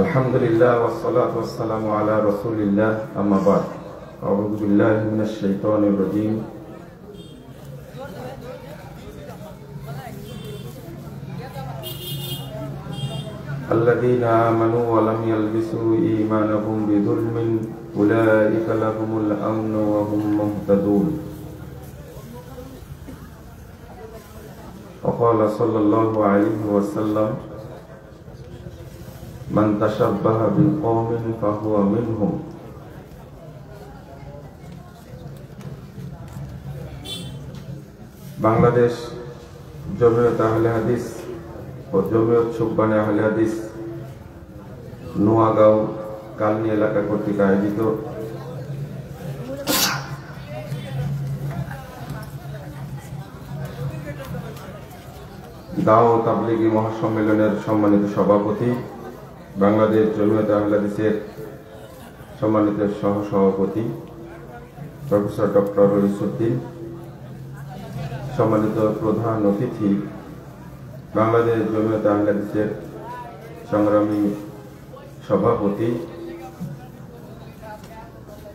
আলহামদুলিল্লাহ ওয়াসসালাতু ওয়াসসালামু আলা রাসূলিল্লাহ আম্মা বাদ আউযু বিল্লাহি মিনাশ শাইতানির রাজীম আল্লাযীনা আমানু ওয়া লাম ইয়ালবিসু ঈমানাহুম বিযুলমিন উলাইকা লাহুমুল আমনু ওয়া হুম মুহতাদুন وقال صلى الله عليه وسلم من تشبه بقوم فهو منهم বাংলাদেশ জমিয়ত আহলে হাদিস ও জমিয়ত সুবহানে আহলে হাদিস নোয়াগাঁও কালনী এলাকা কর্তৃক আয়োজিত দাওয়া ও তাবলীগী মহাসম্মেলনের সম্মানিত সভাপতি, বাংলাদেশ জমিয়ত আহলে হাদিসের সম্মানিত সহ-সভাপতি প্রফেসর ডক্টর রইসউদ্দিন, সম্মানিত প্রধান অতিথি বাংলাদেশ জমিয়ত আহলে হাদিসের সংগ্রামী সভাপতি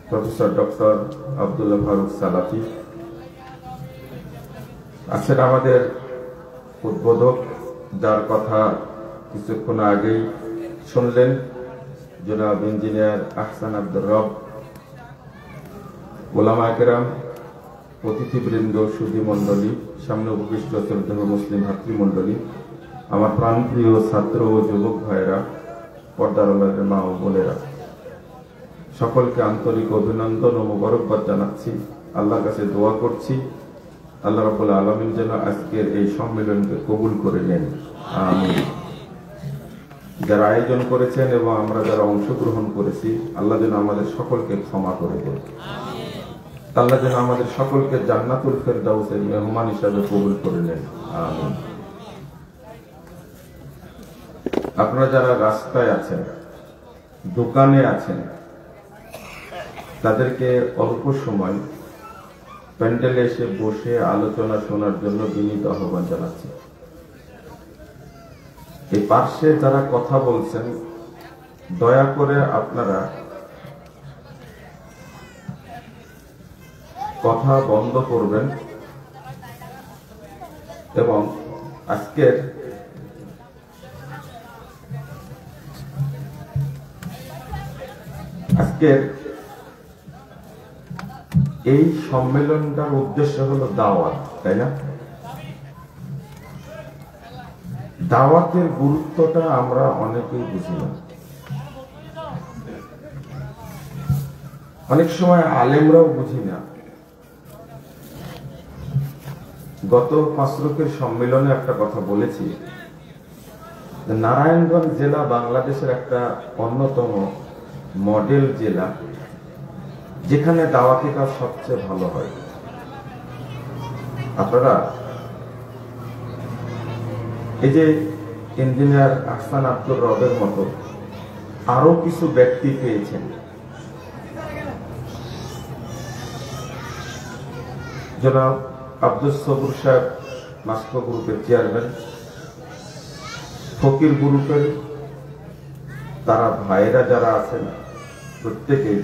প্রফেসর ডক্টর আব্দুল্লাহ ফারুক সালাফি, আছেন আমাদের উদ্বোধক, যার কথা কিছুক্ষণ আগেই শুনলেন, জনাব ইঞ্জিনিয়ার আহসান আব্দুর রব, ওলামায়ে কেরাম, অতিথিবৃন্দ, সুধী মণ্ডলী, সামনে উপবিষ্ট শ্রদ্ধেয় মুসলিম ভাতৃমণ্ডলী, আমার প্রাণপ্রিয় ছাত্র ও যুবক ভাইয়েরা, পর্দার আড়ালের মা ও বোনেরা, সকলকে আন্তরিক অভিনন্দন ও মোবারকবাদ জানাচ্ছি। আল্লাহর কাছে দোয়া করছি আল্লাহ রাব্বুল আলামিন যেন আজকের এই সম্মেলনকে কবুল করে নেন, আমিন। যারা আয়োজন করেছেন এবং আমরা যারা অংশগ্রহণ করেছি, আল্লাহ যেন আমাদের সকলকে ক্ষমা করে দেন, আল্লাহ যেন আমাদের সকলকে জান্নাতুল ফেরদাউসের মেহমান হিসাবে কবুল করে নেন, আমিন। আপনারা যারা রাস্তায় আছেন, দোকানে আছেন, তাদেরকে অল্প সময় প্যান্ডেলে এসে বসে আলোচনা শোনার জন্য বিনীত আহ্বান জানাচ্ছি। এই পার্শ্বে যারা কথা বলছেন, দয়া করে আপনারা কথা বন্ধ করবেন এবং আজকের এই সম্মেলনটার উদ্দেশ্য হলো দাওয়াত, তাই না? দাওয়াতের গুরুত্বটা আমরা অনেকেই বুঝি না। অনেক সময় আলেমরাও বুঝি না। গত 5 রোকের সম্মেলনে একটা কথা বলেছি, নারায়ণগঞ্জ জেলা বাংলাদেশের একটা অন্যতম মডেল জেলা, যেখানে দাওয়াতি কাজ সবচেয়ে ভালো হয়। আপনারা এই যে ইঞ্জিনিয়ার আহসান আব্দুর রবের মতো আরো কিছু ব্যক্তি পেয়েছেন, জনাব আব্দুল সবুর সাহেব মাস্কো গ্রুপের চেয়ারম্যান, ফকির গ্রুপের তারা ভাইরা যারা আছেন প্রত্যেকেই,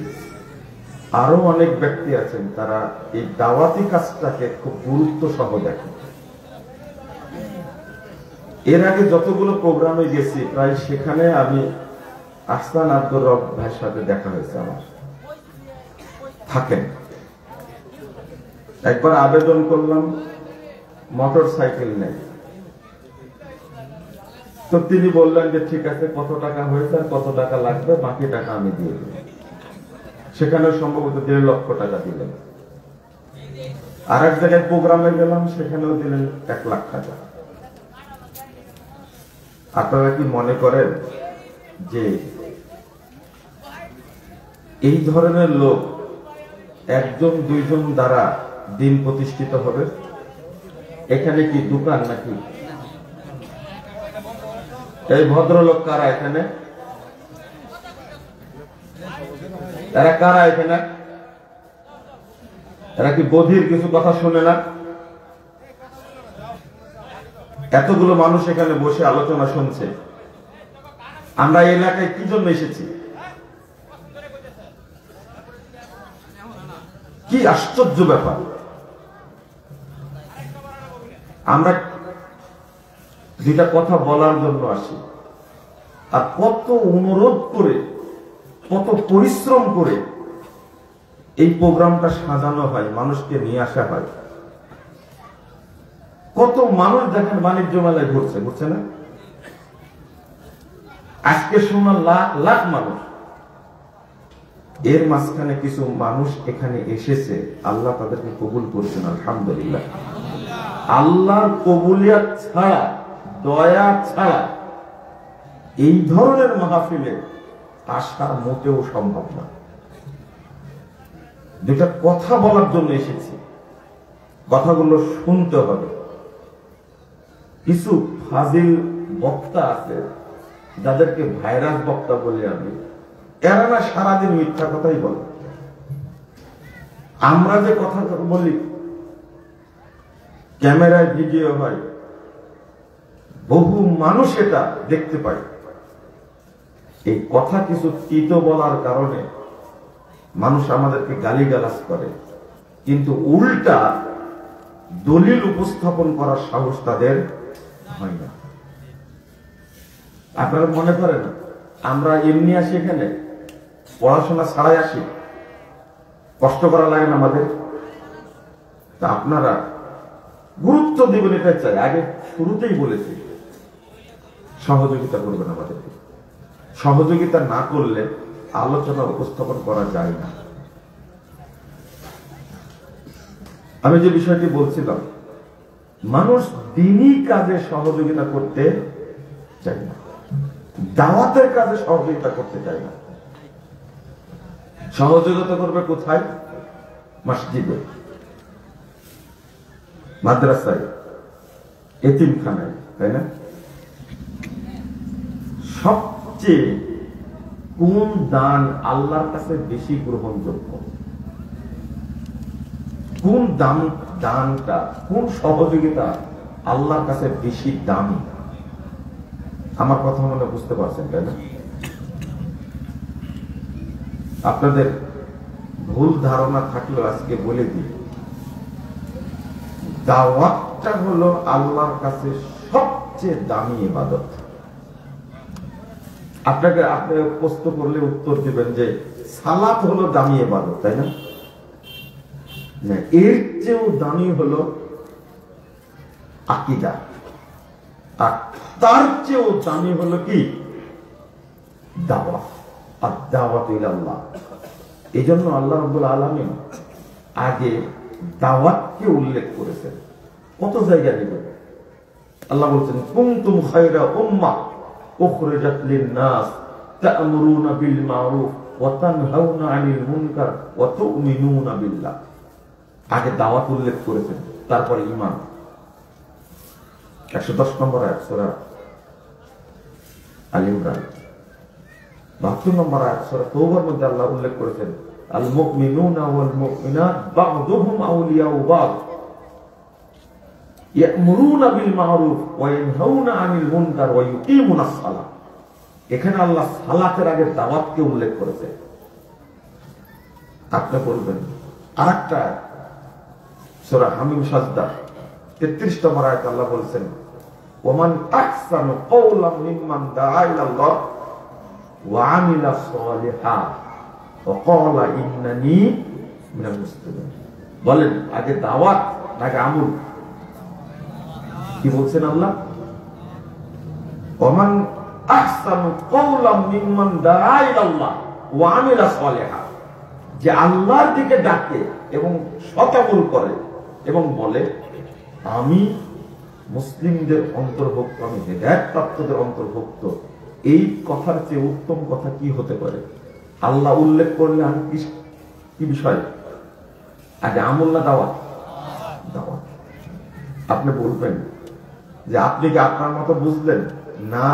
আরো অনেক ব্যক্তি আছেন, তারা এই দাওয়াতি কাজটাকে খুব গুরুত্ব সহ দেখেন। এর আগে যতগুলো প্রোগ্রামে গেছি, প্রায় সেখানে আমি আহসান আব্দুর রব ভাইয়ের সাথে দেখা হয়েছে আমার। থাকেন, একবার আবেদন করলাম মোটর সাইকেল নেই, তো তিনি বললেন যে ঠিক আছে, কত টাকা হয়েছে আর কত টাকা লাগবে, বাকি টাকা আমি দিয়ে দেব। সেখানে সম্ভবত 1.5 লক্ষ টাকা দিলেন। আর এক জায়গায় প্রোগ্রামে গেলাম, সেখানেও দিলেন 1 লাখ টাকা। আপনারা কি মনে করেন যে এই ধরনের লোক 1-2 জন দ্বারা দিন প্রতিষ্ঠিত হবে? এখানে কি দোকান নাকি? এই ভদ্রলোক কারা এখানে? এরা কারা এখানে? এরা কি বধির কিছু কথা শুনে না? এতগুলো মানুষ এখানে বসে আলোচনা শুনছে, আমরা এই এলাকায় কি জন্য এসেছি? কি আশ্চর্য ব্যাপার! আমরা দুইটা কথা বলার জন্য আসি, আর কত অনুরোধ করে, কত পরিশ্রম করে এই প্রোগ্রামটা সাজানো হয়, মানুষকে নিয়ে আসা হয়। কত মানুষ দেখেন বাণিজ্য মেলায় ঘুরছে না? আজকে শুনলাম লাখ লাখ মানুষ। এর মাঝখানে কিছু মানুষ এখানে এসেছে, আল্লাহ তাদেরকে কবুল করেছেন, আলহামদুলিল্লাহ। আল্লাহর কবুলিয়াত ছাড়া, দয়া ছাড়া এই ধরনের মাহফিলে আসা মোটেও সম্ভব না। দুটা কথা বলার জন্য এসেছি, কথাগুলো শুনতে হবে। কিছু ফাজিল বক্তা আছে যাদেরকে ভাইরাস বক্তা বলে আমি, এরা না সারাদিন মিথ্যা কথাই বলে। আমরা যে কথা বলি ক্যামেরায় ভিডিও হয়, বহু মানুষ এটা দেখতে পায়। এই কথা কিছু তিতো বলার কারণে মানুষ আমাদেরকে গালিগালাজ করে, কিন্তু উল্টা দলিল উপস্থাপন করার সাহস তাদের হয় না। আপনারা মনে করেন আমরা এমনি আসি, এখানে পড়াশোনা ছাড়াই আসি, কষ্ট করা লাগে না আমাদের? তা আপনারা গুরুত্ব দিবেন, এটা চাই। আগে শুরুতেই বলেছি, সহযোগিতা করবেন আমাদেরকে। সহযোগিতা না করলে আলোচনা উপস্থাপন করা যায় না। আমি যে বিষয়টি বলছিলাম, মানুষ দিনই কাজে সহযোগিতা করতে চায় না, দাওয়াতের কাজে সহযোগিতা করতে চায় না। সহযোগিতা করবে কোথায়? মসজিদে, মাদ্রাসায়, এতিমখানায়, তাই না? সবচেয়ে কোন দান আল্লাহর কাছে বেশি গ্রহণযোগ্য? কোন দানটা, কোন সহযোগিতা আল্লাহর কাছে বেশি দামি? আমার কথা মনে বুঝতে পারছেন, তাই না? আপনাদের ভুল ধারণা থাকলেও আজকে বলে দিই, দাওয়াতটা হলো আল্লাহর কাছে সবচেয়ে দামি ইবাদত। আপনাকে আপনি প্রশ্ন করলে উত্তর দিবেন যে সালাত হলো দামি ইবাদত, তাই না? এর চেয়েও দামি হলো আকীদা, আর তার চেয়েও দামি হলো কি? দাওয়াত। আর দাওয়াত ইলাল্লাহ। এই জন্য আল্লাহ রাব্বুল আলামিন আগে দাওয়াতকে উল্লেখ করেছেন। কত জায়গায় নেবেন? আল্লাহ বলছেন, কুনতুম খায়রা উম্মাহ উখরিজাত লিন-নাস তা'মুরুনা বিল মা'রুফ ওয়া তানহাউনা আনিল মুনকার ওয়া তু'মিনুনা বিল্লাহ। আগে দাওয়াত উল্লেখ করেছেন, তারপরে ঈমান। 110 নম্বর আয়াত সূরা আল ইমরান। 72 নম্বর আয়াত সূরা তাওবার মধ্যে আল্লাহ উল্লেখ করেছেন, আল মুমিনুনা ওয়াল মুমিনাত বা'দুহুম আউলিয়াউ বা'দ ইয়া'মুরুনা বিল মা'রুফ ওয়া ইয়ানহাউনা আনিল মুনকার ওয়া ইউকিমুনাস সালাহ। এখানে আল্লাহ সালাতের আগে দাওয়াতকে উল্লেখ করেছে। আপনি বলবেন আরেকটা সূরা হামিম সাজদা 33 নম্বর আয়াতে আল্লাহ বলেছেন, ওমান আহসানু কওলাম মিম্মান দাআ ইলাল্লাহ ওয়া আমিলা সালিহা ওয়া ক্বালা ইন্নানি মিনাল মুসলিমিন। বলেন আগে দাওয়াত নাকি আমল? কি বলছেন আল্লাহ? ওমান আহসানু কওলাম মিম্মান দাআ ইলাল্লাহ ওয়া আমিলা সালিহা, যে আল্লাহর দিকে ডাকে এবং সৎ আমল করে এবং বলে আমি মুসলিমদের অন্তর্ভুক্ত, আমি হেদায়েত প্রাপ্তদের অন্তর্ভুক্ত। এই কথার চেয়ে উত্তম কথা কি হতে পারে? আল্লাহ উল্লেখ করলে আমি কি বিষয়? আগে আমল না দাওয়াত? দাওয়াত। আপনি বলবেন যে আপনি কি আপনার মতো বুঝলেন? না,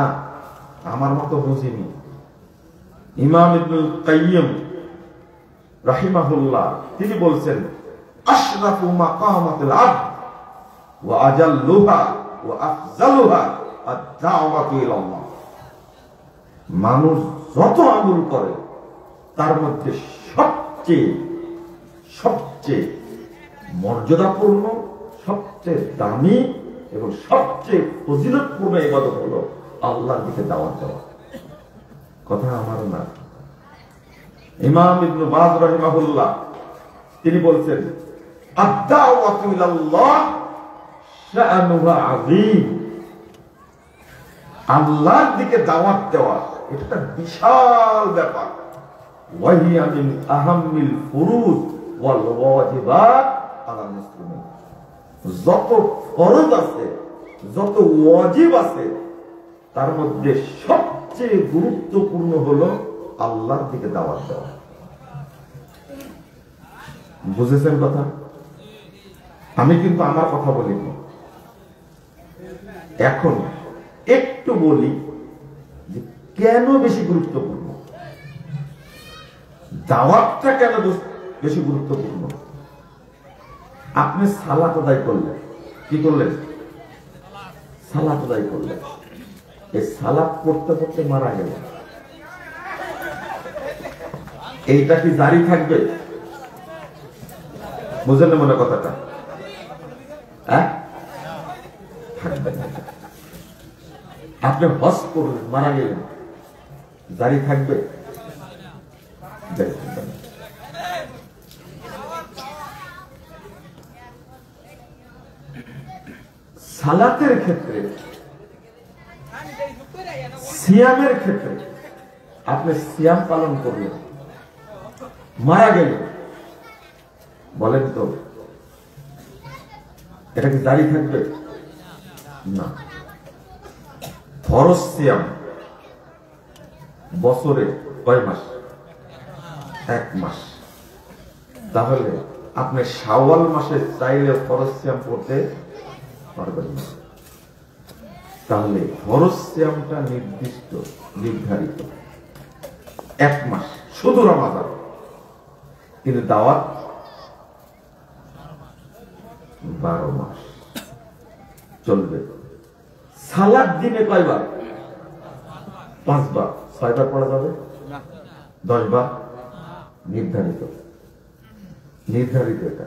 আমার মতো বুঝিনি। ইমাম ইবনুল কাইয়্যিম রাহিমাহুল্লাহ তিনি বলছেন, আশরাফু মাকামাতিল আবদ ওয়া আজাল্লুহা ওয়া আফজালুহা আদ-দাওয়াতু ইলাল্লাহ। মানুষ যত আমল করে তার মধ্যে সবচেয়ে সবচেয়ে মর্যাদাপূর্ণ, সবচেয়ে দামি এবং সবচেয়ে ফজিলতপূর্ণ ইবাদত হলো আল্লাহর দিকে দাওয়াত দেওয়া। কথা আমার না, ইমাম ইবনে বাজ রাহিমাহুল্লাহ তিনি বলছেন, আদ-দাওয়াতু ইলাল্লাহ শা'নুহা আযীম। আল্লাহর দিকে দাওয়াত দেওয়া এটা একটা বিশাল ব্যাপার। ওয়াহিয়া মিন আহাম্মিল ফুরুজ ওয়াল ওয়াজিবাত আলাল মুসলিমিন। যত ফরজ আছে, যত ওয়াজিব আছে, তার মধ্যে সবচেয়ে গুরুত্বপূর্ণ হলো আল্লাহর দিকে দাওয়াত দেওয়া। বুঝেছেন কথা? আমি কিন্তু আমার কথা বলিনি। এখন একটু বলি যে কেন বেশি গুরুত্বপূর্ণ, দাওয়াতটা কেন বেশি গুরুত্বপূর্ণ। আপনি সালাত আদায় করলেন, কি করলেন? সালাত আদায় করলেন। এই সালাত পড়তে পড়তে মারা গেলেন, এইটা কি জারি থাকবে? বুঝলেন না মনে কথাটা? হ্যাঁ, থাকবে না। আপনি হজ করলেন, মারা গেলেন, জারি থাকবে? সালাতের ক্ষেত্রে, সিয়ামের ক্ষেত্রে আপনি সিয়াম পালন করলেন, মারা গেলেন, বলেন তো এটা কি জারি থাকবে? না। ফরজ সিয়াম বছরে কয় মাস? 1 মাস। তাহলে আপনি শাওয়াল মাসে চাইলে ফরজ সিয়াম করতে পারবেন না। তাহলে ফরজ সিয়ামটা নির্দিষ্ট, নির্ধারিত 1 মাস, শুধু রমাদান। কিন্তু দাওয়াত 12 মাস চলবে। সালাত দিনে কয়বার? 5 বার। 6 বার পড়া যাবে? 10 বার? নির্ধারিত, নির্ধারিত। এটা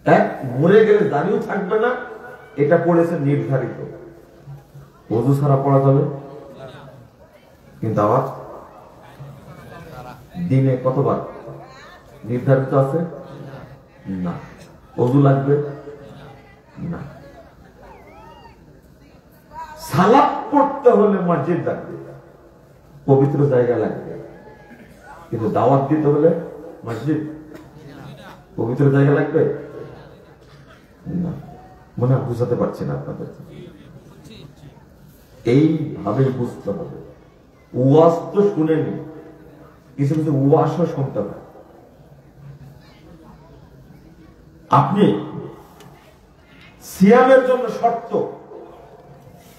এক মরে গেলে দাঁড়িয়েও থাকবে না, এটা পড়েছে নির্ধারিত। ওযু ছাড়া পড়া যাবে? কিন্তু দাওয়াত দিনে কতবার নির্ধারিত আছে? না। ওযু লাগবে না। সালাত পড়তে হলে মসজিদ লাগবে, পবিত্র জায়গা লাগবে। কিন্তু দাওয়াত দিতে হলে মসজিদ, পবিত্র জায়গা লাগবে না। মনে হয় বুঝাতে পারছি না আপনাদের। এইভাবে বুঝতে হবে। ওয়াজ তো শুনেনি, কিছু কিছু ওয়াজও শুনতে হবে। আপনি সিয়ামের জন্য শর্ত,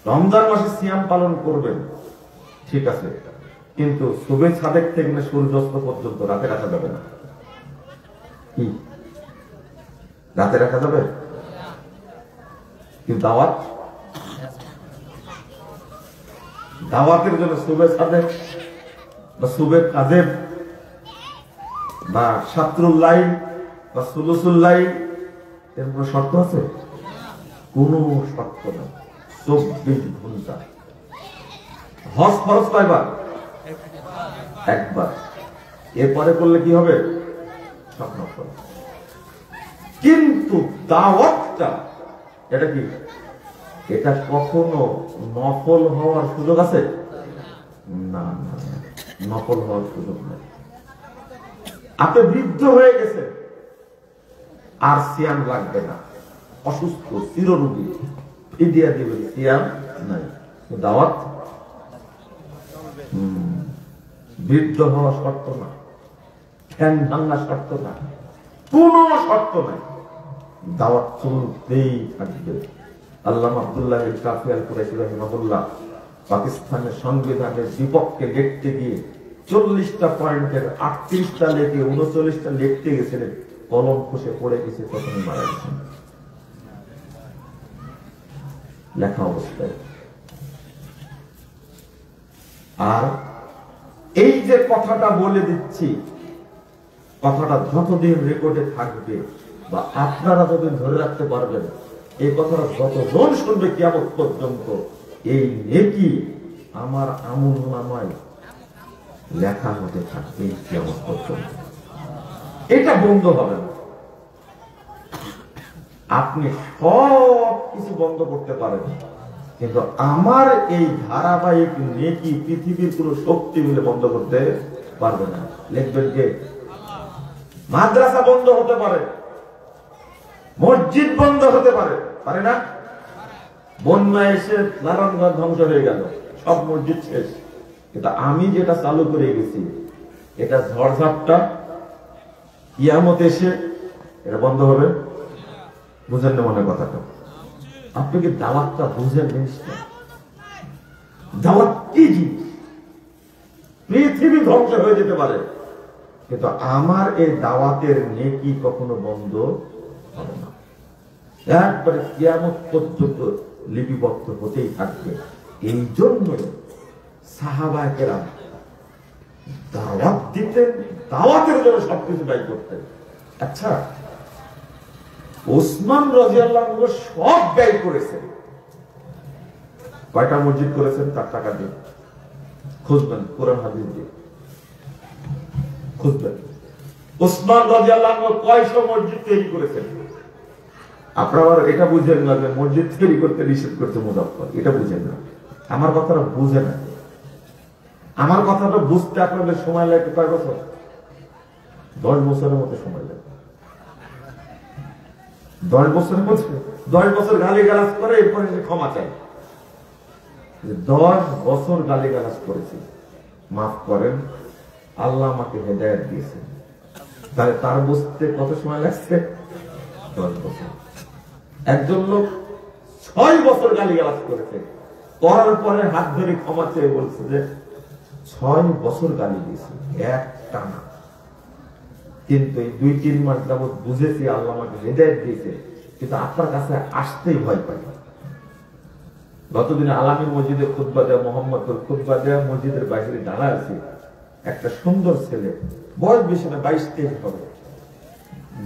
রমজান মাসে সিয়াম পালন করবেন, ঠিক আছে, কিন্তু সুবে সাদেক থেকে সূর্যাস্ত পর্যন্ত রাতে রাখা যাবে না। কি রাতে রাখা যাবে? কিন্তু দাওয়াত, দাওয়াতের জন্য সুবে সাদেক বা সুবে কাদেব বা শাতরুল্লাইল বা সুলুসুল্লাইল এর কোনো শর্ত আছে? কোনো শর্ত নেই। 24 ঘন্টা। হজ ফরজ কয়বার? 1 বার। এরপরে করলে কি হবে? সব নফল। কিন্তু দাওয়াতটা এটা কি? এটা কখনো নফল হওয়ার সুযোগ আছে? না, নফল হওয়ার সুযোগ নেই। আপনি বৃদ্ধ হয়ে গেছে, আর সিয়াম লাগবে না, অসুস্থ চিররোগী, ফিদিয়া দিবেন, সিয়াম নাই। দাওয়াত বৃদ্ধ হওয়া শর্ত না, ধ্যান ভাঙা শর্ত না, কোন শর্ত নাই। দাওয়াত চলতেই থাকবে। আল্লামা আব্দুল্লাহ কাফি আল কুরাইশি রাহিমাহুল্লাহ পাকিস্তানের সংবিধানের বিপক্ষে লিখতে গিয়ে 40টা পয়েন্টের 38টা লেখে 39টা লিখতে গেছিলেন, কলম খসে পড়ে গেছে, তখনই মারা গেছেন লেখা অবস্থায়। আর এই যে কথাটা বলে দিচ্ছি, কথাটা যতদিন রেকর্ডে থাকবে বা আপনারা যতদিন ধরে রাখতে পারবেন, এই কথাটা যতজন শুনবে কিয়ামত পর্যন্ত, এই নেকি আমার আমলনামায় লেখা হতে থাকবে কিয়ামত পর্যন্ত। এটা বন্ধ হবে না। আপনি সব কিছু বন্ধ করতে পারেন, কিন্তু আমার এই ধারাবাহিক নেকি পৃথিবীর কোন শক্তি মিলে বন্ধ করতে পারবে না। লিখবেন কে? মাদ্রাসা বন্ধ হতে পারে, মসজিদ বন্ধ হতে পারে, পারে না? বন্যা এসে নারায়ণগঞ্জ ধ্বংস হয়ে গেল, সব মসজিদ শেষ, কিন্তু আমি যেটা চালু করে গেছি, এটা ঝড়ঝাপটা কিয়ামত এসে এটা বন্ধ হবে। বুঝেন না মনে কথাটা? আপনি কি দাওয়াতটা বুঝেন? জিনিসটা দাওয়াত কি জিনিস? পৃথিবী ধ্বংস হয়ে যেতে পারে, কিন্তু আমার এই দাওয়াতের নেকি কখনো বন্ধ হবে না। একবারে কিয়ামত পর্যন্ত লিপিবদ্ধ হতেই থাকবে। এই জন্যই সাহাবায়ে কেরাম দাওয়াত দিতেন, দাওয়াতের জন্য সবকিছু ব্যয় করতেন। আচ্ছা, ওসমান রাদিয়াল্লাহু আনহু সব ব্যয় করেছেন। কয়টা মসজিদ করেছেন? তার টাকা দিয়ে খুঁজবেন, কোরআন হাদিস দিয়ে খুঁজবেন। ওসমান রাদিয়াল্লাহু আনহু কয়শো মসজিদ তৈরি করেছেন? আপনারা এটা বুঝেন না যে মসজিদ তৈরি করতে নিষেধ করছে মুজাফফর, এটা বুঝেন না। আমার কথাটা বুঝে না। আমার কথাটা বুঝতে আপনাদের সময় লাগে কয় বছর? 10 বছরের মতো সময় লাগে। 10 বছরের মধ্যে 10 বছর গালিগালাজ করে এরপরে ক্ষমা চাই। 10 বছর গালিগালাজ করেছি, মাফ করেন, আল্লাহ আমাকে হেদায়েত দিয়েছেন। তাহলে তার বুঝতে কত সময় লাগছে? 10 বছর। একজন লোক 6 বছর গালিগালাজ করেছে, করার পরে হাত ধরে ক্ষমা চেয়ে বলছে যে 6 বছর গালি দিয়েছি এক টানা, কিন্তু এই 2-3 মাস যাবত বুঝেছি আল্লাহ আমাকে হেদায়েত দিয়েছে, কিন্তু আপনার কাছে আসতেই ভয় পাই। গতদিন আলামী মসজিদে খুতবা দেয়া, মোহাম্মদপুর খুতবা দেয়া মসজিদের বাইরে দাঁড়ায় আছে একটা সুন্দর ছেলে, বয়স বেশি না, 22-23 হবে,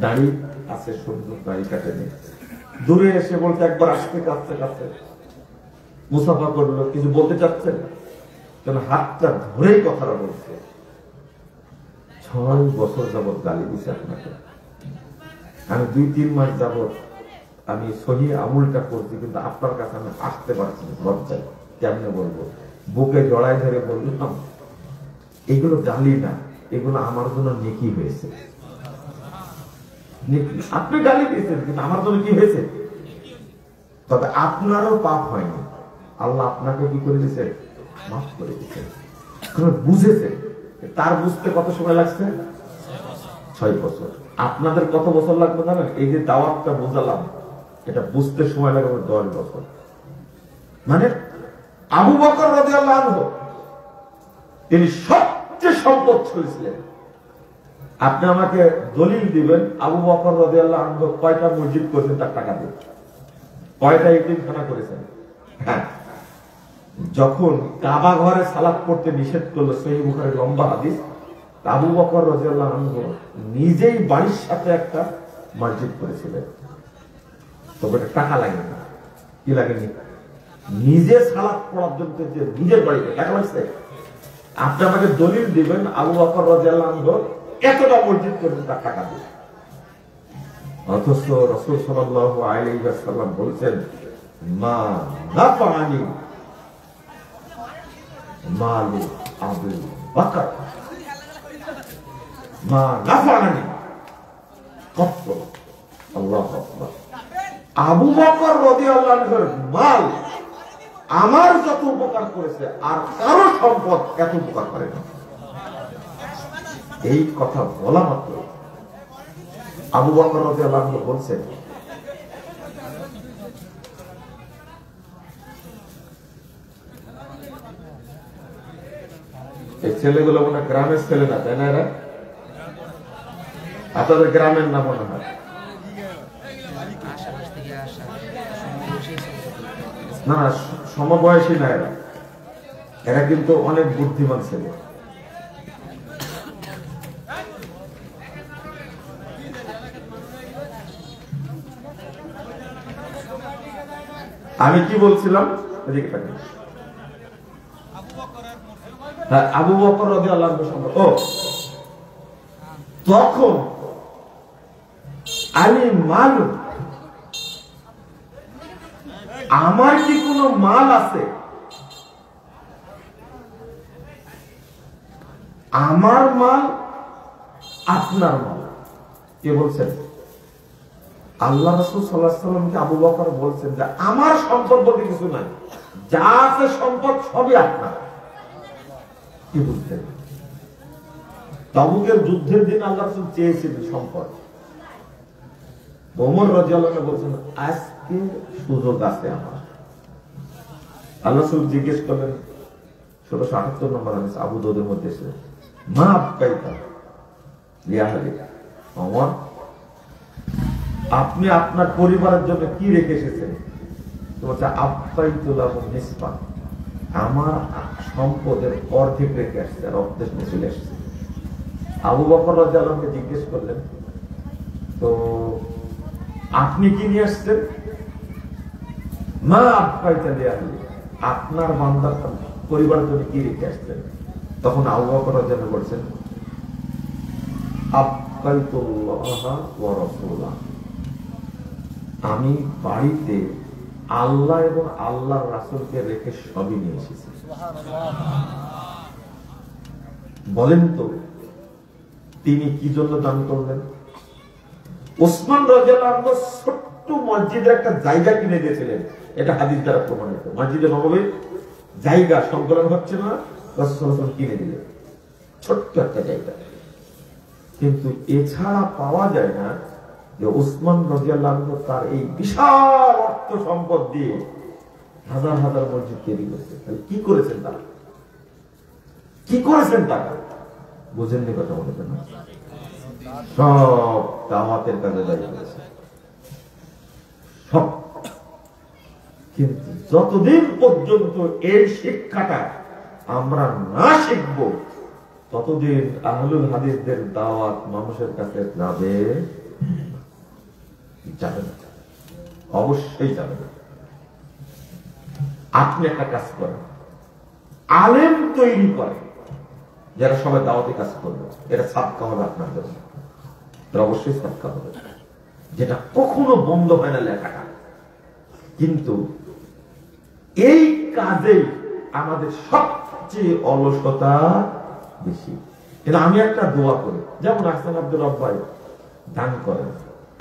দাড়ি আছে, সুন্দর দাড়ি কাটেনি। দূরে এসে বলতে একবার আসতে কাছে কাছে মুসাফা করলো, কিছু বলতে চাচ্ছেন, কেন হাতটা ধরেই কথাটা বলছে। 6 বছর যাবৎ গালি দিছে আপনাকে, আমি 2-3 মাস যাবৎ আমি সহি আমলটা করছি, কিন্তু আপনার কাছে আমি আসতে পারছি না, লজ্জায়। কেমনে বলবো? বুকে জড়াই ধরে বললাম, এগুলো গালি না, এগুলো আমার জন্য নেকি হয়েছে। আপনি গালি দিয়েছেন, কিন্তু আমার জন্য কি হয়েছে? তবে আপনারও পাপ হয়নি, আল্লাহ আপনাকে কি করে দিয়েছে? মাফ করে দিয়েছে। বুঝেছে, তার বুঝতে কত সময় লাগছে? 6 বছর। আপনাদের কত বছর লাগবে জানেন? এই যে দাওয়াতটা বুঝালাম, এটা বুঝতে সময় লাগবে 10 বছর। মানে আবু বকর রাদিয়াল্লাহু আনহু তিনি সবচেয়ে সম্পদশালী ছিলেন। আপনি আমাকে দলিল দিবেন আবু বকর রাদিয়াল্লাহু আনহু কয়টা মসজিদ করেছেন তার টাকা দিয়ে, কয়টা ইতিমখানা করেছেন। হ্যাঁ, যখন কাবা ঘরে সালাত পড়তে নিষেধ করলো, সহিহ বুখারীর লম্বা হাদিস, আবু বকর রাদিয়াল্লাহু আনহু নিজেই বাড়ির সাথে একটা মসজিদ করেছিলেন। তবে টাকা লাগে না, কি লাগেনি? নিজে সালাত পড়ার জন্য যে নিজের বাড়িতে টাকা লাগছে। আপনি আমাকে দলিল দিবেন আবু বকর রাদিয়াল্লাহু আনহু এতটা মসজিদ করেছেন তার টাকা দিয়ে। অথচ রাসূল সাল্লাল্লাহু আলাইহি ওয়াসাল্লাম বলছেন, মা নাফানি মালু আবু বকর, মা নাফানি কত। আল্লাহু আকবার। আবু বকর রাদিয়াল্লাহু আনহুর মাল আমার যত উপকার করেছে আর কারো সম্পদ এত উপকার করে না। এই কথা বলা মাত্র আবু বকর রাদিয়াল্লাহু আনহু বলছেন, এই ছেলেগুলো মনে গ্রামের ছেলে না, তাই না? এরা আপনাদের গ্রামের নাম মনে হয় না? না, সমবয়সী না এরা, এরা কিন্তু অনেক বুদ্ধিমান ছেলে। আমি কি বলছিলাম? আবু বকর রাদিয়াল্লাহু আনহু সম্পর্কে। ও তখন আমি মাল, আমার কি কোনো মাল আছে? আমার মাল আপনার মাল। কে বলছেন? আল্লাহ রাসূল সাল্লাল্লাহু আলাইহি ওয়াসাল্লামকে আবু বকর বলছেন যে আমার সম্পদ বলতে কিছু নাই, যা আছে সম্পদ সবই আপনার। কি বুঝছেন? তাবুকের যুদ্ধের দিন আল্লাহ রাসূল চেয়েছিলেন সম্পদ। ওমর রাদিয়াল্লাহু আনহু বলছেন আজকে সুযোগ আছে আমার। আল্লাহ রাসূল জিজ্ঞেস করলেন 1678 নম্বর হাদিস আবু দাউদের মধ্যে আছে, মা আবকাইতা লিআহলিকা, ওমর আপনি আপনার পরিবারের জন্য কি রেখে এসেছেন? তো বলছে আবকাইতুল লাহু নিসফা, আমার সম্পদের অর্ধেক রেখে আসছে আর অর্ধেক নিয়ে চলে আসছে। আবু বকর রাদিয়াল্লাহু আনহু জিজ্ঞেস করলেন তো আপনি কি নিয়ে আসছেন? মা আবকাইতা লিআহলিকা, আপনার বান্দার পরিবারের জন্য কি রেখে আসছেন? তখন আবু বকর রাদিয়াল্লাহু আনহু বলছেন আবকাইতুল্লাহ ওয়া রাসূলাহ, আমি বাড়িতে আল্লাহ এবং আল্লাহর রাসূলকে রেখে সবই নিয়ে এসেছি। বলেন তো তিনি কি জন্য দান করলেন? ওসমান রাদিয়াল্লাহু আনহু ছোট্ট মসজিদের একটা জায়গা কিনে দিয়েছিলেন, এটা হাদিস দ্বারা প্রমাণিত। মসজিদে নববীর জায়গা সংকলন হচ্ছে না, রাসূল সাল্লাল্লাহু আলাইহি ওয়াসাল্লাম কিনে দিলেন ছোট্ট একটা জায়গা। কিন্তু এছাড়া পাওয়া যায় না যে ওসমান রাদিয়াল্লাহু আনহু তার এই বিশাল অর্থ সম্পদ দিয়ে হাজার হাজার মসজিদ তৈরি করেছেন। তাহলে কি করেছেন তারা? কি করেছেন তারা? বুঝেননি কথা বলবেন না? সব দাওয়াতের কাজে দায়ী করেছে সব। কিন্তু যতদিন পর্যন্ত এই শিক্ষাটা আমরা না শিখব ততদিন আহলুল হাদিসদের দাওয়াত মানুষের কাছে যাবে না, অবশ্যই যাবে না। আপনি একটা কাজ করেন, আলেম তৈরি করেন যারা সবাই দাওয়াতে কাজ করবে, এটা সাদকা হবে আপনার জন্য, অবশ্যই সাদকা হবে, যেটা কখনো বন্ধ হয় না লেখাটা। কিন্তু এই কাজে আমাদের সবচেয়ে অলসতা বেশি। কিন্তু আমি একটা দোয়া করি, যেমন আহসান আব্দুর রব ভাই দান করেন,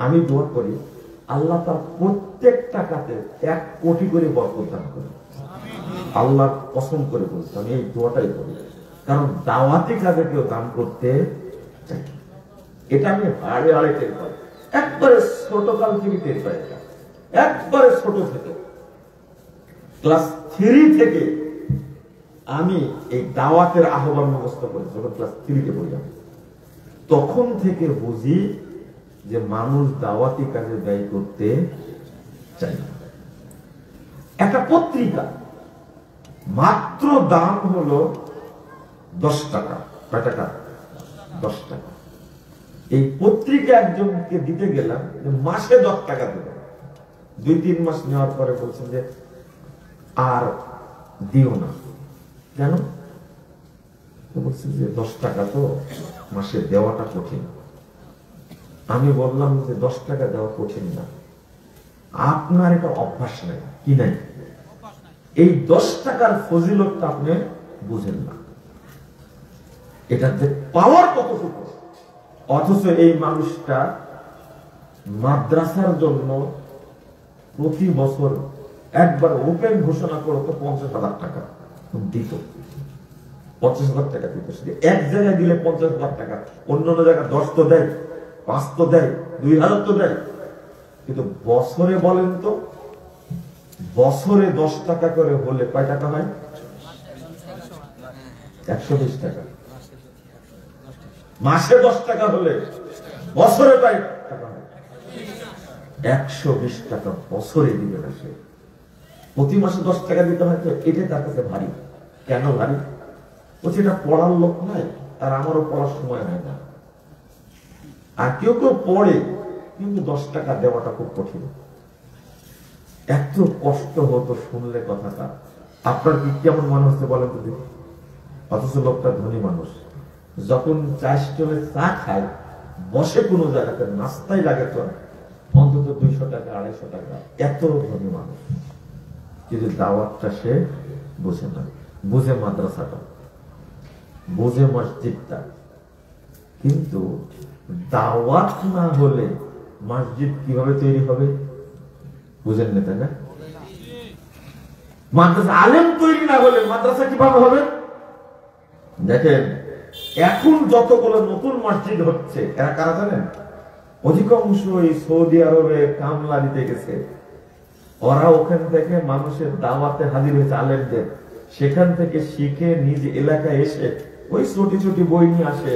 আমি দোয়া করি আল্লাহ তার প্রত্যেক টাকাতে 1 কোটি করে বরকত দান করেন। আল্লাহ কসম করে বলছি আমি এই দোয়াটাই করি, কারণ দাওয়াতি কাজে কেউ দান করতে চাই, এটা আমি হাড়ে হাড়ে টের পাই, একবারে ছোট কাল থেকে টের পাই। এটা একবারে ছোট থেকে ক্লাস 3 থেকে আমি এই দাওয়াতের আহ্বান মুখস্থ করি। যখন ক্লাস 3-তে পড়ি আমি, তখন থেকে বুঝি যে মানুষ দাওয়াতি কাজে ব্যয় করতে চাই না। একটা পত্রিকা মাত্র দাম হলো 10 টাকা। কয় টাকা? 10 টাকা। এই পত্রিকা একজনকে দিতে গেলাম মাসে 10 টাকা দেব। 2-3 মাস নেওয়ার পরে বলছেন যে আর দিও না। কেন? বলছেন যে 10 টাকা তো মাসে দেওয়াটা কঠিন। আমি বললাম যে 10 টাকা দেওয়া কঠিন না, আপনার এটা অভ্যাস নাই। কি নাই? এই 10 টাকার ফজিলতটা আপনি বুঝেন না, এটাতে পাওয়ার কতটুকু। অথচ এই মানুষটা মাদ্রাসার জন্য প্রতি বছর একবার ওপেন ঘোষণা করতো 50,000 টাকা দিত। 50,000 টাকা দিত। এক জায়গায় দিলে 50,000 টাকা, অন্য জায়গায় 10 তো দেয়, 5 তো দেয়, 2,000 তো দেয়। কিন্তু বছরে বলেন তো, বছরে 10 টাকা করে হলে কয় টাকা হয়? 120 টাকা। মাসে 10 টাকা হলে বছরে কয় টাকা হয়? 120 টাকা বছরে দিবে না সে। প্রতি মাসে 10 টাকা দিতে হয়, তো এটাই তার কাছে ভারী। কেন ভাই? বলছে এটা পড়ার লোক নাই, আর আমারও পড়ার সময় হয় না। আর কেউ কেউ পড়ে, কিন্তু 10 টাকা দেওয়াটা খুব কঠিন। এত কষ্ট হতো শুনলে কথাটা। আপনার কি কেমন মনে হচ্ছে বলেন তো দেখি? অথচ লোকটা ধনী মানুষ, যখন চা স্টলে চা খায়, বসে কোনো জায়গাতে নাস্তাই লাগে তো অন্তত 200 টাকা 250 টাকা, এত ধনী মানুষ। কিন্তু দাওয়াতটা সে বুঝে না, বুঝে মাদ্রাসাটা, বুঝে মসজিদটা। কিন্তু দাওয়াত না হলে মসজিদ কিভাবে তৈরি হবে বুঝেন না, তাই না? মাদ্রাসা আলেম তৈরি না হলে মাদ্রাসা কিভাবে হবে? দেখেন এখন যতগুলো নতুন মসজিদ হচ্ছে, এরা কারা জানেন? অধিকাংশ এই সৌদি আরবে কামলা দিতে গেছে, ওরা ওখান থেকে মানুষের দাওয়াতে হাজির হয়েছে, আলেমদের। সেখান থেকে শিখে নিজ এলাকায় এসে ওই ছোটি ছোটি বই নিয়ে আসে,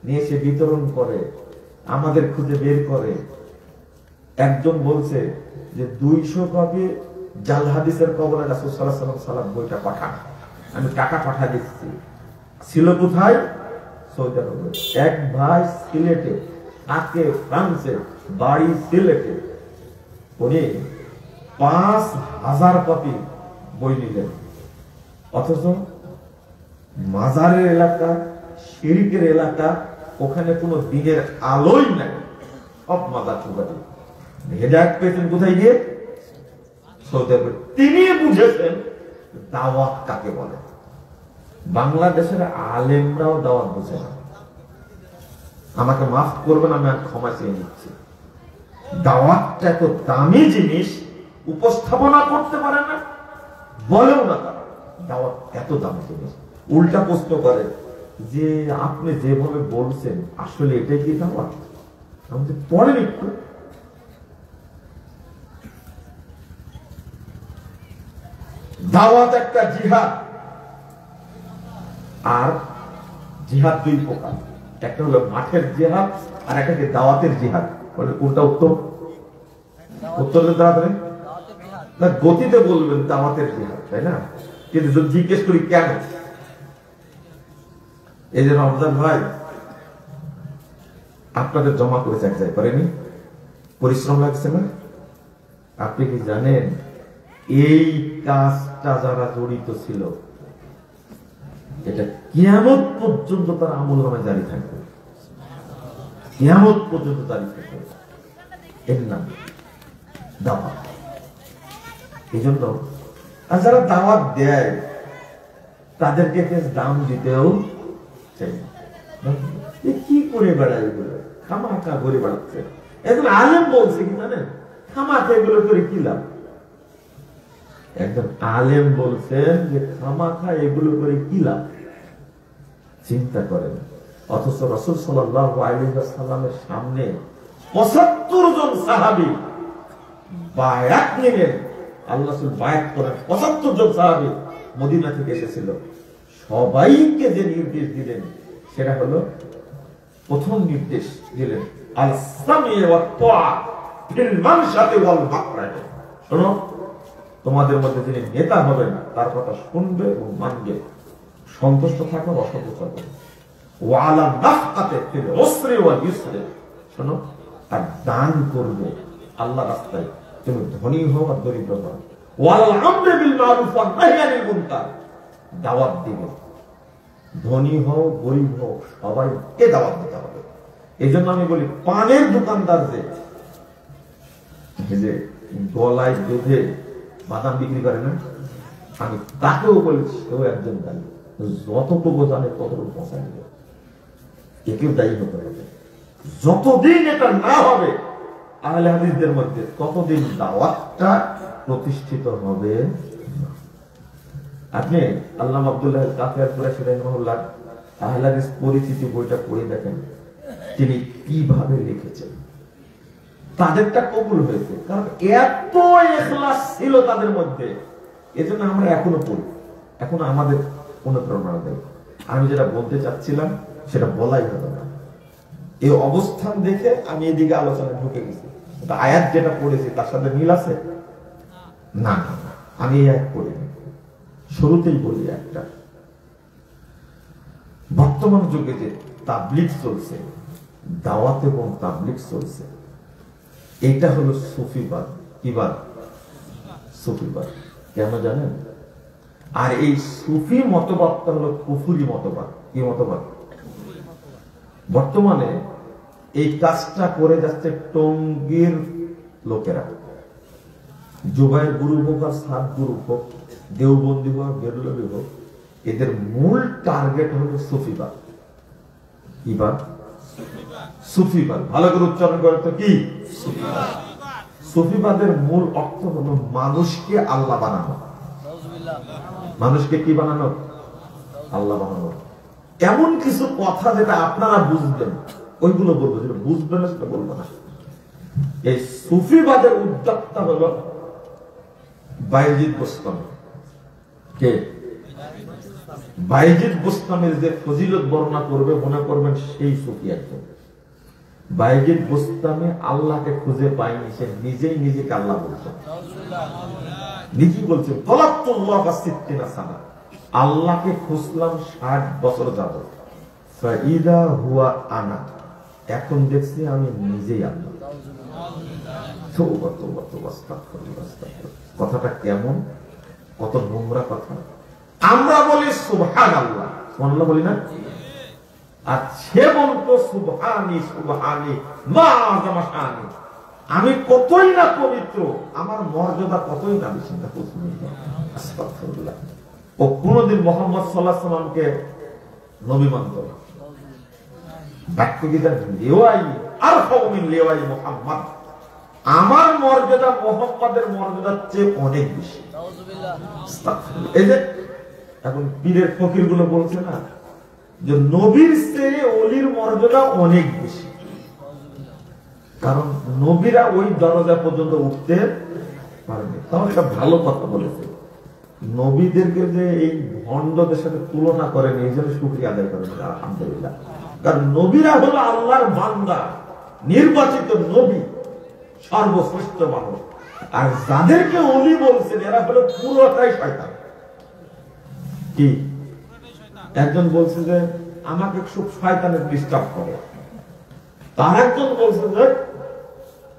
নিয়ে এসে বিতরণ করে, আমাদের খুঁজে বের করে। একজন বলছে যে 200 কপি জাল হাদিসের কবরে রাসূল সাল্লাল্লাহু আলাইহি ওয়াসাল্লাম বইটা পাঠান, আমি টাকা পাঠা দিচ্ছি। ছিল কোথায়? সৌদি আরবে। এক ভাই সিলেটে থাকে, ফ্রান্সে বাড়ি সিলেটে, উনি 5000 কপি বই নিলেন। অথচ মাজারের এলাকা, শিরকের এলাকা, ওখানে কোনো দিনের আলোই নাই, সব মাজার চুকাটি। হেদায়েত পেয়েছেন কোথায় গিয়ে? সৌদি আরবে। তিনি বুঝেছেন দাওয়াত কাকে বলে। বাংলাদেশের আলেমরাও দাওয়াত বুঝে না। আমাকে মাফ করবেন, আমি আর ক্ষমা চেয়ে নিচ্ছি। দাওয়াতটা এত দামি জিনিস, উপস্থাপনা করতে পারে না, বলেও না তারা দাওয়াত এত দামি জিনিস। উল্টা প্রশ্ন করে যে আপনি যেভাবে বলছেন আসলে এটাই কি দাওয়াত? আমাদের পড়েন একটু। দাওয়াত একটা জিহাদ, আর জিহাদ 2 প্রকার। একটা হলো মাঠের জিহাদ, আর একটা কি দাওয়াতের জিহাদ। কোনটা উত্তম? উত্তরের দাওয়াত না, গতিতে বলবেন দাওয়াতের জিহাদ, তাই না? কিন্তু যদি জিজ্ঞেস করি কেন, এই যে রমজান ভাই আপনাদের জমা করেছে এক জায়গায়, করেনি? পরিশ্রম লাগছে না? আপনি কি জানেন এই কাজটা যারা জড়িত ছিল, এটা কিয়ামত পর্যন্ত তার আমলনামে জারি থাকবে, কিয়ামত পর্যন্ত জারি থাকবে। এর নাম দাওয়াত। এই জন্য আর যারা দাওয়াত দেয় তাদেরকে দাম দিতেও চাই না। কি করে বেড়ায় এগুলো, খামাখা ঘুরে বেড়াচ্ছে। একজন আলেম বলছে কি জানেন, খামাখা এগুলো করে কি লাভ? একজন আলেম বলছেন যে খামাখা এগুলো করে কি লাভ, চিন্তা করেন। অথচ রাসূল সাল্লাল্লাহু আলাইহি ওয়াসাল্লামের সামনে 75 জন সাহাবী বায়াত নিলেন। আল্লাহ রাসূল বায়াত করেন, 75 জন সাহাবী মদিনা থেকে এসেছিল। সবাইকে যে নির্দেশ দিলেন সেটা হলো, প্রথম নির্দেশ দিলেন আল-সামি ওয়াত তাআ ফিল মানশাতি ওয়াল মাকরাহ। শোনো, তোমাদের মধ্যে যিনি নেতা হবেন তার কথা শুনবে এবং মানবে, সন্তুষ্ট থাকো, অসন্তুষ্ট থাকো। ওয়ালা নাফকাতে ফিল উসরি ওয়াল ইউসরি। শোনো, আর দান করবে আল্লাহর রাস্তায়, তুমি ধনী হও আর দরিদ্র হও। ওয়াল আমরি বিল মারুফ ওয়ান নাহই আনিল মুনকার। দাওয়াত দিবে, ধনী হও গরিব হও সবাইকে দাওয়াত দিতে হবে। এই জন্য আমি বলি, পানের দোকানদার যে গলায় বেঁধে বাদাম বিক্রি করে না, আমি তাকেও বলেছি সেও একজন দায়ী, যতটুকু জানে ততটুকু পৌঁছায় দিবে। একেও দায়ী হতে হবে। যতদিন এটা না হবে আহলে হাদিসদের মধ্যে, ততদিন দাওয়াতটা প্রতিষ্ঠিত হবে না। আপনি আল্লামা আব্দুল্লাহ কাফিয়ার কুরাইশি রাহিমাহুল্লাহ আহলে হাদিস পরিচিতি বইটা পড়ে দেখেন, তিনি কিভাবে লিখেছেন। তাদেরটা কবুল হয়েছে, কারণ এত ইখলাস ছিল তাদের মধ্যে। এজন্য আমরা এখনো পড়ি, এখনো আমাদের অনুপ্রেরণা দেয়। আমি যেটা বলতে চাচ্ছিলাম সেটা বলাই হলো না। এই অবস্থান দেখে আমি এদিকে আলোচনায় ঢুকে গেছি। আয়াত যেটা পড়েছি তার সাথে মিল আছে না? আমি এই আয়াত পড়িনি। শুরুতেই বলি একটা, বর্তমান যুগে যে তাবলিগ চলছে, দাওয়াত এবং তাবলিগ চলছে, এটা হলো সুফিবাদ। কিবাদ? সুফিবাদ। কেন জানেন? আর এই সুফি মতবাদটা হলো কুফরি মতবাদ। কি মতবাদ? বর্তমানে এই কাজটা করে যাচ্ছে টঙ্গীর লোকেরা, জুবাইর গুরু হোক আর সাত গুরু হোক, দেওবন্দি হোক, বেরলভী হোক, এদের মূল টার্গেট হলো সুফিবাদ। কিবাদ? সুফিবাদ। ভালো করে উচ্চারণ করে তো কি? সুফিবাদের মূল অর্থ হলো মানুষকে আল্লাহ বানানো। মানুষকে কি বানানো? আল্লাহ বানানো। এমন কিছু কথা যেটা আপনারা বুঝবেন, ওইগুলো বলবো, যেটা বুঝবেন না সেটা বলবো না। এই সুফিবাদের উদ্যোক্তা হলো বায়েজিদ বোস্তামি। কে? বায়েজিদ বোস্তামির যে ফজিলত বর্ণনা করবে, মনে করবেন সেই সুফি একজন। বায়েজিদ বোস্তামি আল্লাহকে খুঁজে পায়নি, সে নিজেই নিজেকে আল্লাহ বলছেন। নিজেই বলছেন তলাক্তুল্লাহ সিত্তিনা সানা, আল্লাহকে খুঁজলাম 60 বছর যাবত, ফাইদা হুয়া আনা, এখন দেখছি আমি নিজেই আল্লাহ। কথাটা কেমন, কত নোংরা কথা। আমরা বলি সুবহানাল্লাহ, সুবহানাল্লাহ বলি না? আর সে বলতো সুবহানি সুবহানি মা আযামা শানি, আমি কতই না পবিত্র, আমার মর্যাদা কতই না বেশি। আস্তাগফিরুল্লাহ। ও কোনদিন মুহাম্মদ সাল্লাল্লাহু আলাইহি ওয়াসাল্লামকে নবী মানত না। বাক্যগীতার লিওয়াই আরফাউ মিন লিওয়াই মুহাম্মদ, আমার মর্যাদা মুহাম্মাদের মর্যাদার চেয়ে অনেক বেশি। আস্তাগফিরুল্লাহ। এই যে এখন পীরের ফকির গুলো বলছে না যে নবীর চেয়ে ওলির মর্যাদা অনেক বেশি, কারণ নবীরা ওই দরজা পর্যন্ত উঠতে পারেনি। তাহলে একটা ভালো কথা বলেছে, নবীদেরকে যে এই ভণ্ডদের সাথে তুলনা করেন, এই জন্য শুকরিয়া আদায় করেন আলহামদুলিল্লাহ। কারণ নবীরা হলো আল্লাহর বান্দা, নির্বাচিত নবী, সর্বশ্রেষ্ঠ মানুষ। আর যাদেরকে ওলি বলছেন এরা হলো পুরোটাই শয়তান। কি? একজন বলছে যে আমাকে খুব শয়তানের ডিস্টার্ব করে, তার একজন বলছে যে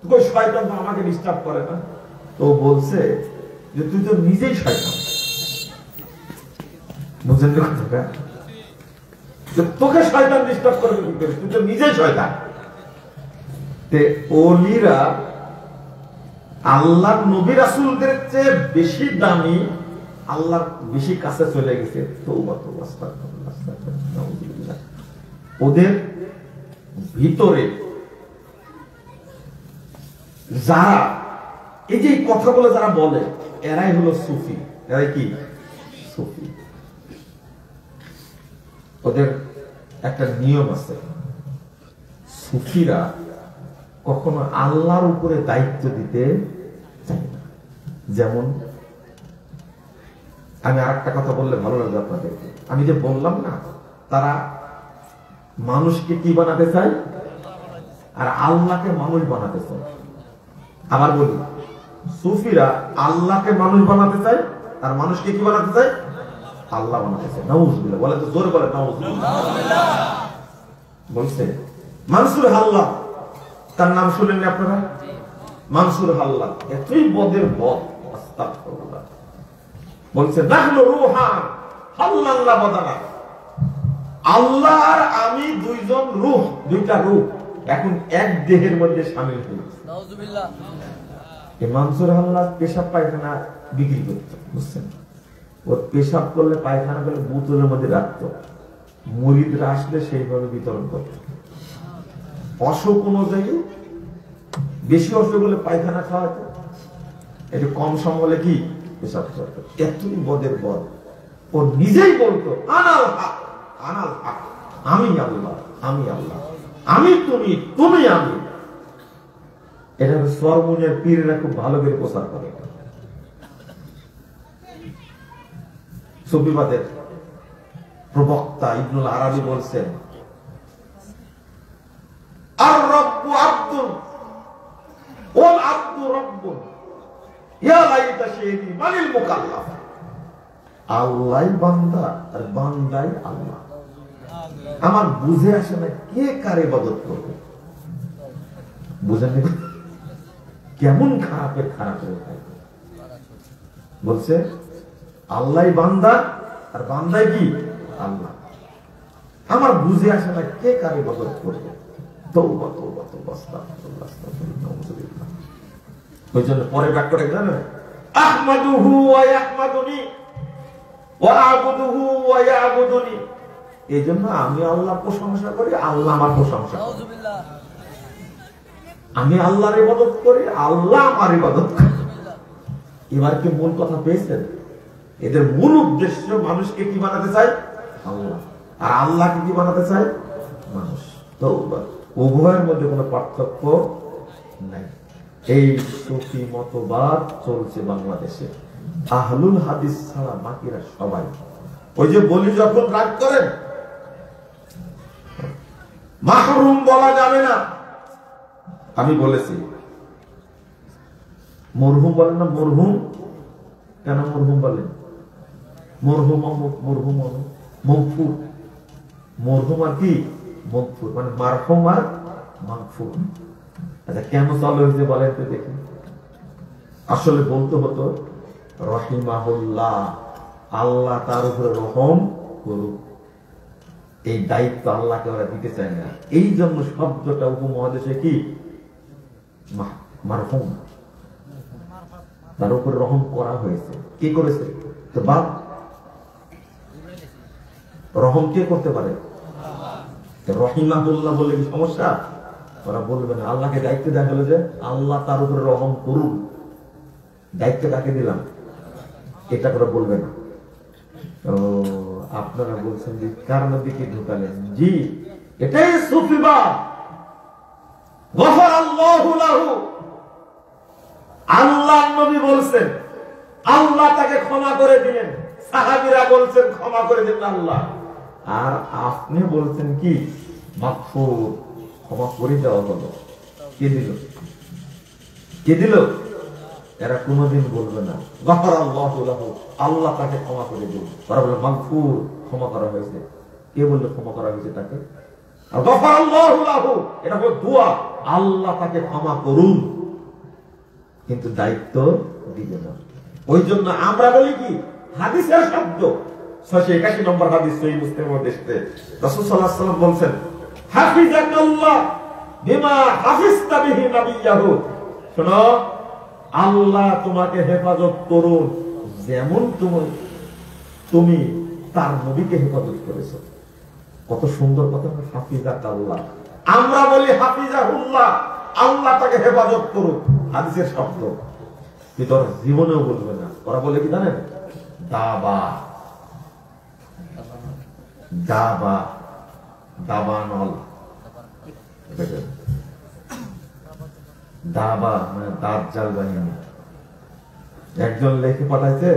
তুই শয়তান তো আমাকে ডিস্টার্ব করে না। তো বলছে যে তুই তো নিজেই শয়তান। বুঝলেন কথাটা? তোকে শয়তান ডিস্টার্ব করবে কি করে? তুই তো নিজেই শয়তান। তে ওলিরা আল্লাহর নবী রাসূলদের চেয়ে বেশি দামি, আল্লাহর বেশি কাছে চলে গেছে। তওবা তওবা আস্তাগফিরুল্লাহ আস্তাগফিরুল্লাহ নাউযুবিল্লাহ। ওদের ভিতরে যারা এই যে কথাগুলো যারা বলে, এরাই হলো সুফি। এরাই কি? সুফি। ওদের একটা নিয়ম আছে, সুফিরা কখনো আল্লাহর উপরে দায়িত্ব দিতে চায় না। যেমন আমি আরেকটা কথা বললে ভালো লাগবে আপনাদেরকে, আমি যে বললাম না তারা মানুষকে কি বানাতে চায় আর আল্লাহকে মানুষ বানাতে চায়। আবার বলি, সুফিরা আল্লাহকে মানুষ বানাতে চায় আর মানুষকে কি বানাতে চায়? আল্লাহ বানাতে চায়। নাউযুবিল্লাহ। বলে তো জোরে বলে নাউযুবিল্লাহ। বলছে মানসুর হাল্লাহ, তার নাম শুনেননি আপনারা? মানসুর হাল্লাহ এতই বদের বদ, আস্তাগফিরুল্লাহ। বলছে নাহনু রূহান হাল্লাল্লাহ বাদানা, আল্লাহ আর আমি দুইজন রূহ, দুইটা রূহ এখন এক দেহের মধ্যে শামিল হয়েছে। নাউযুবিল্লাহ। এই মানসুর হাল্লাহ পেশাব পায়খানা বিক্রি করত, বুঝছেন? ওর পেশাব করলে পায়খানা করলে বোতলের মধ্যে রাখত, মুরিদরা আসলে সেইভাবে বিতরণ করত। অসুখ অনুযায়ী বেশি অসুখ হলে পায়খানা খাওয়াতো, একটু কম সম হলে কি পেশাব করত। এতই বদের বদ। ও নিজেই বলতো আনাল হক আনাল হক, আমি আল্লাহ আমি আল্লাহ, আমি তুমি তুমি আমি। এটা সরমুনের পীরেরা খুব ভালো করে প্রচার করে। সুফিবাদের প্রবক্তা ইবনুল আরাবী বলছেন আর রব্বু আব্দুন ওয়াল আব্দু রব্বুন ইয়া লাইতা শাইদি মানিল মুকাল্লাফ। আল্লাহ বান্দা আর বান্দাই আল্লাহ। আমার বুঝে আসে না কে কার ইবাদত করবে, বুঝেন না? কেমন খারাপের খারাপ বলছে, আল্লাহ বান্দা আর বান্দাই কি আল্লাহ। আমার বুঝে আসে না কে কার ইবাদত করবে। তওবা তওবা তওবা, আস্তাগফিরুল্লাহ আস্তাগফিরুল্লাহ, নাউযুবিল্লাহ। ওই জন্য পরে বাক্যটা জানেন, আহমাদুহু ওয়া ইয়াহমাদুনি ওয়া আবুদুহু ওয়া ইয়াবুদুনি। এই জন্য আমি আল্লাহ প্রশংসা করি, আল্লাহ আমার প্রশংসা করে। আমি আল্লাহর ইবাদত করি, আল্লাহ আমার ইবাদত করে। এবার কি মূল কথা পেয়েছেন? এদের মূল উদ্দেশ্য মানুষকে কি বানাতে চায়? আল্লাহ। আর আল্লাহকে কি বানাতে চায়? মানুষ। তো উভয়ের মধ্যে কোনো পার্থক্য নাই। এই সুফি মতবাদ চলছে বাংলাদেশে। আহলুল হাদিস ছাড়া বাকিরা সবাই, ওই যে বলি যখন রাগ করেন, মাহরুম বলা যাবে না। আমি বলেছি মরহুম বলেন না, মরহুম কেন মরহুম বলেন? মরহুম অমুক, মরহুম অমুক, মগফুর। মরহুম আর কি মগফুর, মানে মারহুম আর মাগফুর। আচ্ছা কেন চালু হয়েছে বলেন তো দেখি। আসলে বলতে হতো রহিমাহুল্লাহ, আল্লাহ তার উপরে রহম করুক। এই দায়িত্ব আল্লাহকে ওরা দিতে চায় না। এই জন্য শব্দটা উপমহাদেশে কি মারহুম, তার উপরে রহম করা হয়েছে। কি করেছে? তো বাপ রহম কে করতে পারে? রহিমাহুল্লাহ বললে কি সমস্যা? ওরা বলবে না। আল্লাহকে দায়িত্ব দেওয়া হলো যে আল্লাহ তার উপরে রহম করুন, দায়িত্ব কাকে দিলাম? এটা করে বলবে না। আপনারা বলছেন যে কার নবীকে ঢুকালেন? জি, এটাই সুফিবাদ। গফারাল্লাহু লাহু, আল্লাহর নবী বলছেন আল্লাহ তাকে ক্ষমা করে দিলেন। সাহাবীরা বলছেন ক্ষমা করে দিলেন আল্লাহ। আর আপনি বলছেন কি মাগফুর, ক্ষমা করে দেওয়া হলো। কে দিল? কে দিল? এরা কোনদিন বলবে না গফারাল্লাহু লাহু, আল্লাহ তাকে ক্ষমা করে দিল। তারা বলে মাগফুর, ক্ষমা করা হয়েছে। কে বললো ক্ষমা করা হয়েছে তাকে? আর গফারাল্লাহু লাহু এটা হলো দোয়া, আল্লাহ তাকে ক্ষমা করুন, কিন্তু দায়িত্ব দিবে না। ওই জন্য আমরা বলি কি হাদিসের শব্দ 681 নম্বর হাদিস সহিহ মুসলিমের মধ্যে এসেছে। রাসূল সাল্লাল্লাহু আলাইহি ওয়াসাল্লাম বলেন হাফিজাকাল্লাহ বিমা হাফিজতা বিহি নাবিয়াহু। শোনো, আল্লাহ তোমাকে হেফাজত করুন যেমন তুমি তার নবীকে হেফাজত করেছো। কত সুন্দর কথা। হাফিজাকাল্লাহ, আমরা বলি হাফিজাহুল্লাহ, আল্লাহ তাকে হেফাজত করুন, হাদিসের শব্দ। কিন্তু ওরা জীবনেও বলবে না। ওরা বলে কি জানেন? দাবা, দাবা, দাবানল। দাবা মানে দাজ্জাল বাহিনী। একজন লেখে পাঠাইছে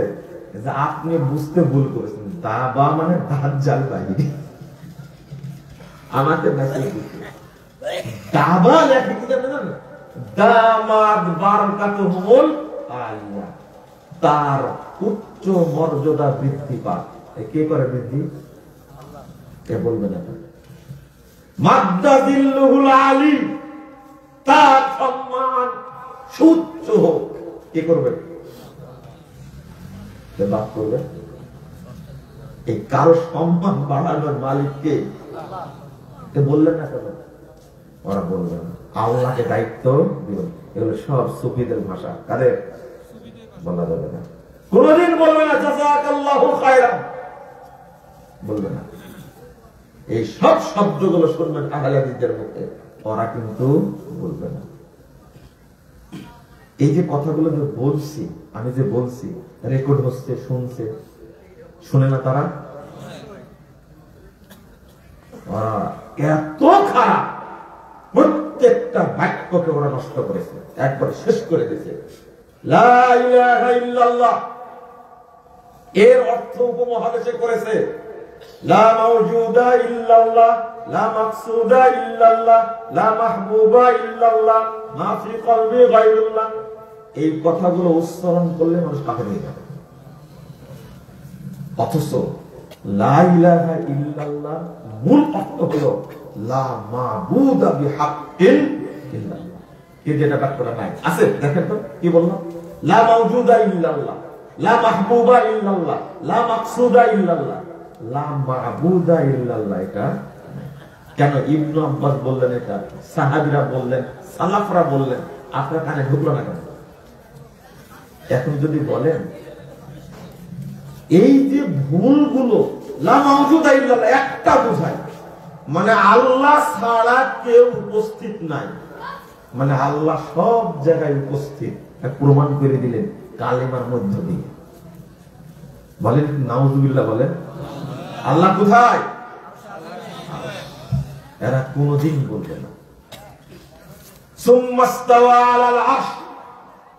যে আপনি বুঝতে ভুল করেছেন, দাবা মানে দাজ্জাল বাহিনী। আমাকে মেসেজ দিচ্ছে দাবা লেখে কি জানেন? দামাদ বারাকাতুহুল আলিয়া, তার উচ্চ মর্যাদা বৃদ্ধি পায়। কে করে বৃদ্ধি? কে বলবে না? মাদ্দাদিল্লুহুল আলী, তার সম্মান সুচ্চ হোক। কে করবে? বাপ করবে। এই কারো সম্মান বাড়ানোর মালিককে বললেন না কেন? ওরা বলবে না। আল্লাহকে দায়িত্ব দিবেন। এগুলো সব সুফিদের ভাষা। কাদের? বলা যাবে না। কোনদিন বলবে না জাযাকাল্লাহু খায়রান, বলবে না। এই সব শব্দগুলো শুনবেন আহলে হাদিসদের মুখে, ওরা কিন্তু বলবে না। এই যে কথাগুলো যে বলছি, আমি যে বলছি, রেকর্ড হচ্ছে, শুনছে, শুনে না তারা? ওরা এত খারাপ, প্রত্যেকটা বাক্যকে ওরা নষ্ট করেছে, একবার শেষ করে দিয়েছে। লা ইলাহা ইল্লাল্লাহ এর অর্থ উপমহাদেশে করেছে লা মাওজুদা ইল্লাল্লাহ, লা মাকসুদা ইল্লাল্লাহ, লা মাহবুবা ইল্লাল্লাহ, মা ফি কলবি গায়রুল্লাহ। এই কথাগুলো উচ্চারণ করলে মানুষ কাফের হয়ে যাবে। অথচ লা ইলাহা ইল্লাল্লাহ মূল অর্থ হলো লা মাবুদা বিহাক্কিন ইল্লাল্লাহ। কি যেটা বাক্যটা নাই আছে দেখেন তো কি বললাম, লা মাওজুদা ইল্লাল্লাহ, লা মাহবুবা ইল্লাল্লাহ, লা মাকসুদা ইল্লাল্লাহ, লা মাবুদা ইল্লাল্লাহ। এটা কেন ইবনু আব্বাস বললেন, এটা সাহাবীরা বললেন, সালাফরা বললেন, আপনার কানে ঢুকলো না কেন? এখন যদি বলেন এই যে ভুলগুলো লা মাওজুদা ইল্লাল্লাহ একটা বোঝায়, মানে আল্লাহ ছাড়া কেউ উপস্থিত নাই, মানে আল্লাহ সব জায়গায় উপস্থিত, প্রমাণ করে দিলেন কালেমার মধ্য দিয়ে। বলেন নাউজুবিল্লাহ, বলেন আল্লাহ কোথায়? এরা কোনদিন বলবে না। সুম্মাস্তাওয়া আলাল আরশ,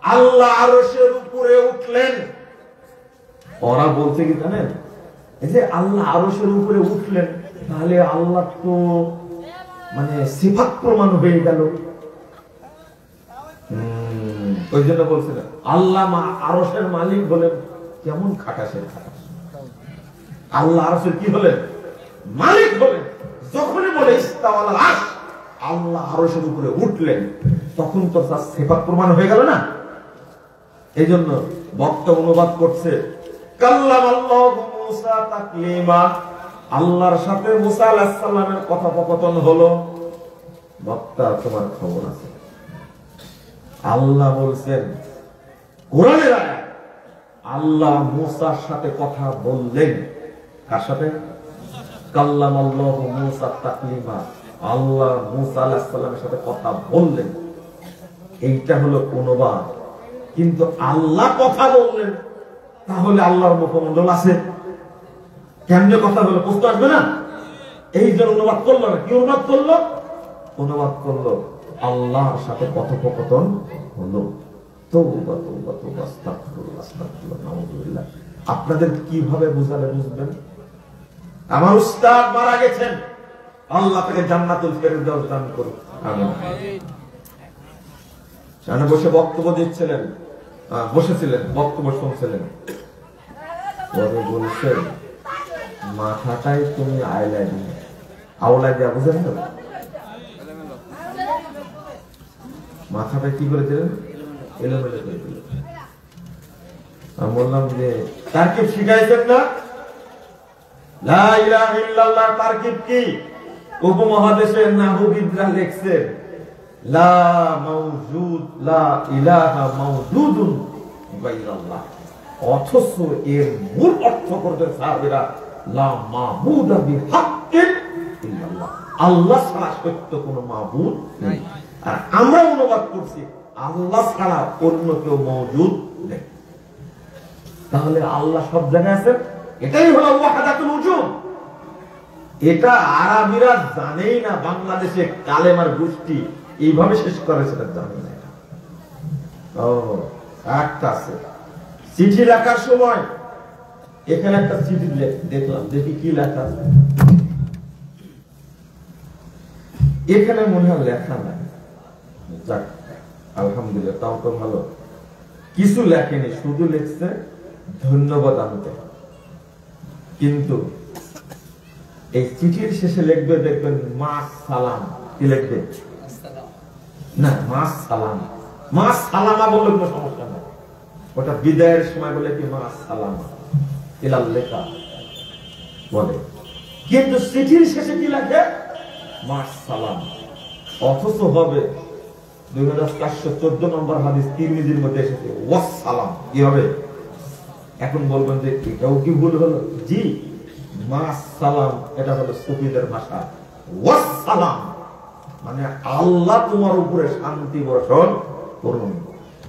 আল্লাহ আরশের উপরে উঠলেন। ওরা বলছে কি জানেন, এই যে আল্লাহ আরশের উপরে উঠলেন, তাহলে আল্লাহ তো মানে সিফাত প্রমাণ হয়ে গেল। ওই জন্য বলছে না আল্লাহ আরশের মালিক বলেন, কেমন খাটাসের খাটাস। আল্লাহ আরশের কি হলেন? মালিক হলেন। যখনই বলে ইস্তাওয়া আলাল আরশ, আল্লাহ আরশের উপরে উঠলেন, তখন তো তার সিফাত প্রমাণ হয়ে গেল না। এই জন্য বক্তা অনুবাদ করছে, কাল্লামাল্লাহু মূসা তাকলিমা, আল্লাহর সাথে মূসা আলাইহিস সালামের কথোপকথন হলো। বক্তা তোমার খবর আছে, আল্লাহ বলছেন কোরআনের আয়াত, আল্লাহ মূসার সাথে কথা বললেন। কার সাথে? কাল্লামাল্লাহু মূসা তাকলিমা, আল্লাহ মূসা আলাইহিস সালামের সাথে কথা বললেন। এইটা হলো অনুবাদ। কিন্তু আল্লাহ কথা বললেন, তাহলে আল্লাহর মুখমণ্ডল আছে, কেমনে কথা বলে প্রশ্ন আসবে না? এই যে অনুবাদ করলো না, কি অনুবাদ করলো? অনুবাদ করলো আল্লাহর সাথে কথোপকথন হলো। তওবা তওবা তওবা, আস্তাগফিরুল্লাহ আস্তাগফিরুল্লাহ, নাউযুবিল্লাহ। আপনাদের কিভাবে বুঝালে বুঝবেন? আমার উস্তাদ মারা গেছেন, আল্লাহ তাকে জান্নাতুল ফেরদাউস দান করুন, আমিন। সামনে বসে বক্তব্য দিচ্ছিলেন, বসেছিলেন, বক্তব্য শুনছিলেন, পরে বলছেন মাথাটাই তুমি আয়লা দিয়ে আওলা দিয়া, বুঝেন তো? মাথাটা কি করে দিলেন? এলোমেলো করে দিলেন। আমি বললাম যে তারকিব শিখাইছেন না? লা ইলাহা ইল্লাল্লাহ তারকিব কি? উপমহাদেশের নাহবিদরা লিখছেন লা মাওজুদ, লা ইলাহা মাওজুদুন গায়রুল্লাহ। অথচ এর মূল অর্থ করতে সাহাবীরা লা মাবুদা বিহাক্কিন ইল্লাল্লাহ, আল্লাহ ছাড়া সত্য কোনো মাবুদ নেই। আর আমরা অনুবাদ করছি আল্লাহ ছাড়া অন্য কেউ মওজুদ নেই। তাহলে আল্লাহ সব জায়গায় আছেন, এটাই হলো ওয়াহদাতুল উজুদ। এটা আরবিরা জানেই না, বাংলাদেশে কালেমার গোষ্ঠী এইভাবে শেষ করে সেটা জানে না। ও একটা আছে, চিঠি লেখার সময় এখানে একটা চিঠি দেখলাম, দেখি কি লেখা আছে। এখানে মনে হয় লেখা নাই, যাক আলহামদুলিল্লাহ, তাও তো ভালো। কিছু লেখেনি, শুধু লিখছে ধন্যবাদ আনতে। কিন্তু এই চিঠির শেষে লিখবে, দেখবেন মাস সালাম। কি লিখবে? না, মাস সালাম। মাস সালামা বললে কোনো সমস্যা নাই, ওটা বিদায়ের সময় বলে কি মাস সালামা ইলাল লেখা বলে। কিন্তু চিঠির শেষে কি লেখে? মাস সালাম। অথচ হবে 2414 নম্বর হাদিস তিরমিজির মধ্যে এসেছে ওয়াস সালাম। কি হবে? এখন বলবেন যে এটাও কি ভুল হলো? জি, মাস সালাম এটা হলো সুফিদের ভাষা। ওয়াস সালাম মানে আল্লাহ তোমার উপরে শান্তি বর্ষণ করুন।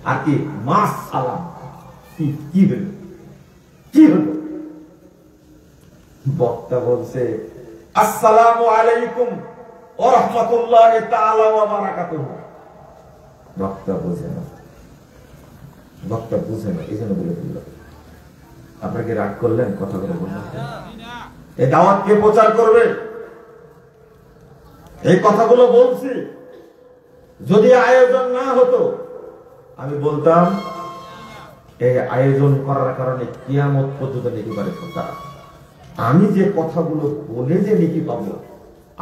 আর কি মাস সালাম কি হলো? কি হলো? বক্তা বলছে আসসালামু আলাইকুম ওয়া রাহমাতুল্লাহি তাআলা ওয়া বারাকাতুহু। বক্তা বুঝে না, বক্তা বুঝে না, এই জন্য বলে দিল। আপনাকে রাগ করলেন কথাগুলো বললেন? এই দাওয়াত কে প্রচার করবে? এই কথাগুলো বলছি, যদি আয়োজন না হতো আমি বলতাম এই আয়োজন করার কারণে কিয়ামত পর্যন্ত নেকি পারে তারা। আমি যে কথাগুলো বলে যে নেকি পাবো,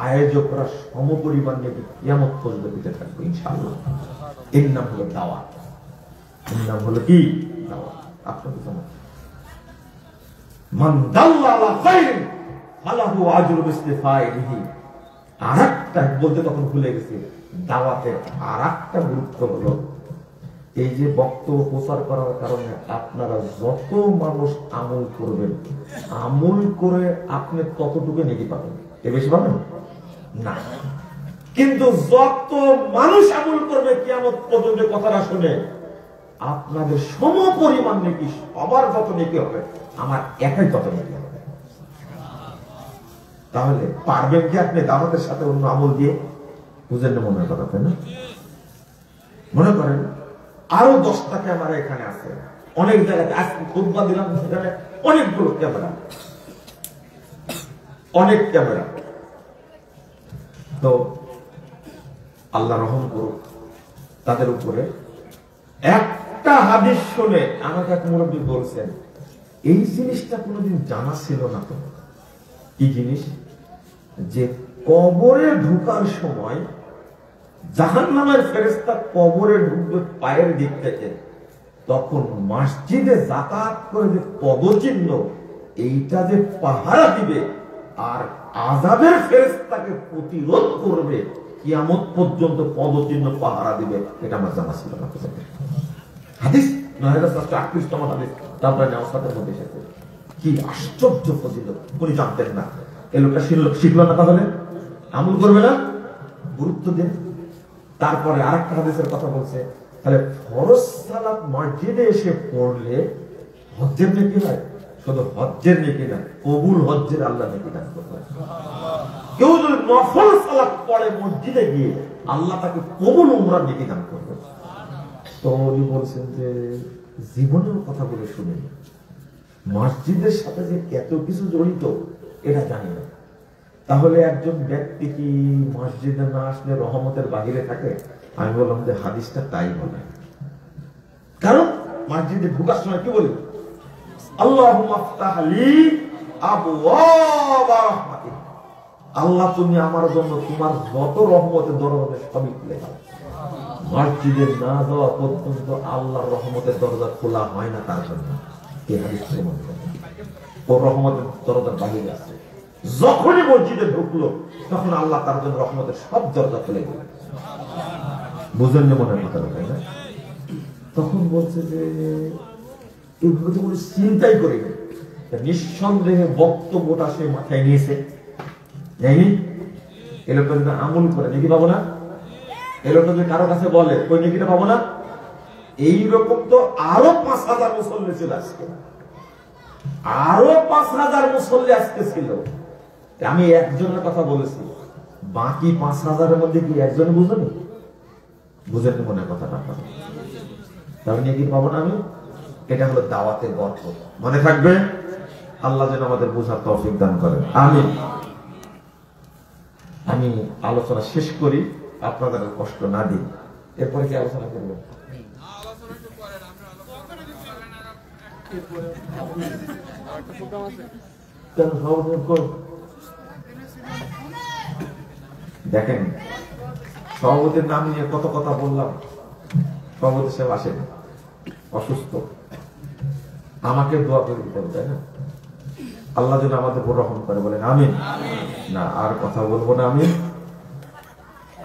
আয়োজকরা সমপরিমাণ নেকি কিয়ামত পর্যন্ত দিতে থাকবে ইনশাআল্লাহ। এর নাম হলো দাওয়াত। এর নাম হলো কি? দাওয়াত। আপনাদের জন্য মান দাল্লা আলা খায়রিন ফালাহু আজরু মিসলি ফাইলিহি। আরেকটা বলতে তখন ভুলে গেছি, দাওয়াতের আরেকটা গুরুত্ব হলো এই যে বক্তব্য প্রচার করার কারণে আপনারা যত মানুষ আমল করবেন, আমল করে আপনি ততটুকু নেকি পাবেন, এর বেশি পাবেন না। কিন্তু যত মানুষ আমল করবে কিয়ামত পর্যন্ত কথাটা শুনে, আপনাদের সমপরিমাণ নেকি, সবার যত নেকি হবে, আমার একাই তত নেকি হবে। তাহলে পারবেন কি আপনি দাওয়াতের সাথে অন্য আমল দিয়ে? বুঝেন না মনে করাতে না? মনে করেন আরো 10টা ক্যামেরা এখানে আছে, অনেক জায়গায় আজকে খুতবা দিলাম, সেখানে অনেকগুলো ক্যামেরা, অনেক ক্যামেরা। তো আল্লাহ রহম করুক তাদের উপরে। একটা হাদিস শুনে আমাকে এক মুরব্বী বলছেন, এই জিনিসটা কোনোদিন জানা ছিল না। তো কি জিনিস? যে কবরে ঢুকার সময় জাহান্নামের ফেরেশতা কবরে ঢুকবে পায়ের দিক থেকে, তখন মসজিদে যাতায়াত করে যে পদচিহ্ন, এইটা যে পাহারা দিবে আর আযাবের ফেরেশতাকে প্রতিরোধ করবে, কিয়ামত পর্যন্ত পদচিহ্ন পাহারা দিবে, এটা আমার জানা ছিল না। হাদিস 9738 হাদিস তারপরে নেওয়ার মধ্যে এসেছে। কি আশ্চর্য ফজিলত, উনি জানতেন না। এই লোকটা শিখলো না, তাহলে আমল করবে না, গুরুত্ব দেন। তারপরে আরেকটা হাদিসের কথা বলছে, তাহলে ফরজ সালাত মসজিদে এসে পড়লে হজ্জের নেকি হয়? শুধু হজ্জের নেকি না, কবুল হজ্জের আল্লাহ নেকি দান করবে। কেউ যদি নফল সালাত পড়ে মসজিদে গিয়ে, আল্লাহ তাকে কবুল উমরার নেকি দান করবে। তো উনি বলছেন যে জীবনের কথা বলে শুনে, মসজিদের সাথে যে এত কিছু জড়িত এটা জানি না। তাহলে একজন ব্যক্তি কি মসজিদে না আসলে রহমতের বাহিরে থাকে? আমি বললাম যে হাদিসটা তাই বলে। কারণ মসজিদে ঢোকার সময় কি বলি? আল্লাহুম্মা আফতাহ লি আবওয়াব রাহমাতিক। আল্লাহ তুমি আমার জন্য তোমার যত রহমতের দরজা সবই খুলে দাও। মসজিদে না যাওয়া পর্যন্ত আল্লাহর রহমতের দরজা খোলা হয় না তার জন্য। এই হাদিস প্রমাণ করে ও রহমতের দরজার বাহিরে আছে। যখনই মসজিদে ঢুকলো তখন আল্লাহ তার জন্য রহমতের সব দরজা খুলে দিল। বুঝলেন না মনের কথা, তাই না? তখন বলছে যে এইভাবে তো কোনো চিন্তাই করিনি। নিঃসন্দেহে বক্তব্যটা সে মাথায় নিয়েছে, যাইনি? এ লোকটা যদি আমল করে নেকি পাবো না? এ লোকটা যদি কারো কাছে বলে ওই নেকিটা পাবো না? এইরকম তো আরো 5000 মুসল্লি ছিল আজকে, আরো 5000 মুসল্লি আজকে ছিল। আমি একজনের কথা বলেছি, বাকি 5000-এর মধ্যে কি একজন বুঝেনি? বুঝেন মনে কথাটা? তাহলে নেকি পাবো না আমি? এটা হলো দাওয়াতের বরকত, মনে থাকবে। আল্লাহ যেন আমাদের বোঝার তৌফিক দান করেন, আমিন। আমি আলোচনা শেষ করি, আপনাদের কষ্ট না দিই। এরপরে কি আলোচনা করবো? দেখেন, সভাপতির নাম নিয়ে কত কথা বললাম, সভাপতি সাহেব আসেন, অসুস্থ, আমাকে দোয়া করে দিতে হবে, তাই না? আল্লাহ যেন আমাদের উপর রহম করে, বলেন আমিন। না আর কথা বলবো না,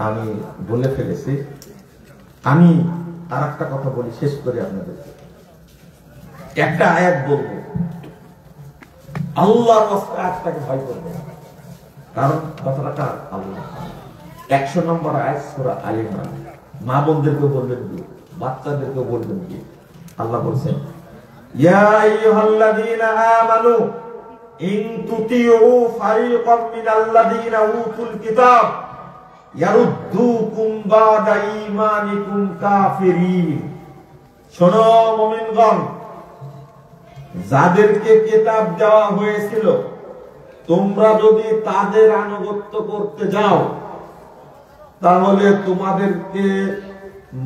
আমি বলে ফেলেছি। আমি আর একটা কথা বলি, শেষ করে আপনাদের একটা আয়াত বলবো, আল্লাহর আয়াতটাকে ভয় করবে, কারণ কথাটা কার? আল্লাহ। 100 নম্বর আয়াত সূরা আলে ইমরান। মা বোনদেরকে বলবেন কি, বাচ্চাদেরকে বলবেন কি? আল্লাহ বলছেন, ইয়া আইয়ুহাল্লাযীনা আমানু ইন তুতিউ ফারিকাম মিনাল্লাযীনা উতুল কিতাব ইয়ারুদ্দুকুম বাদা ঈমানিকুম কাফিরিন। শোনো মুমিনগণ, যাদেরকে কিতাব দেওয়া হয়েছিল, তোমরা যদি তাদের আনুগত্য করতে যাও, তাহলে তোমাদেরকে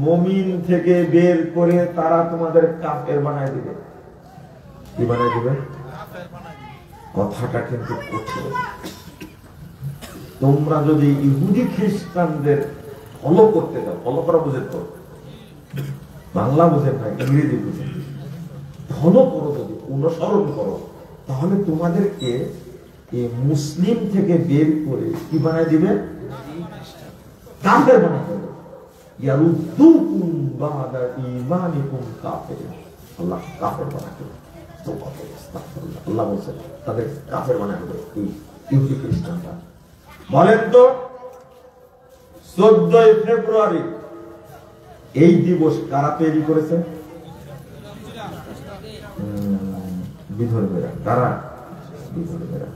মুমিন থেকে বের করে তারা তোমাদের কাফের বানায় দিবে। কি বানায় দিবে? কথাটা কিন্তু কঠিন। তোমরা যদি ইহুদি খ্রিস্টানদের ফলো করতে যাও, ফলো করা বুঝে তো, বাংলা বুঝেন না, ইংরেজি বুঝেন, ফলো করো, যদি অনুসরণ করো, তাহলে তোমাদেরকে এই মুসলিম থেকে বের করে কি বানায় দিবে? কাফের বানায় দিবে। ইয়ারুদ্দুকুম বাদা ঈমানিকুম কাফিরিন। আল্লাহ কাফের বানায় দিবে। আল্লাহ বলছেন তাদের কাফের বানায় দিবে এই ইহুদি খ্রিস্টানরা। বলেন তো 14 ফেব্রুয়ারি এই দিবস কারা তৈরি করেছে? বিধর্মীরা। কারা? বিধর্মীরা।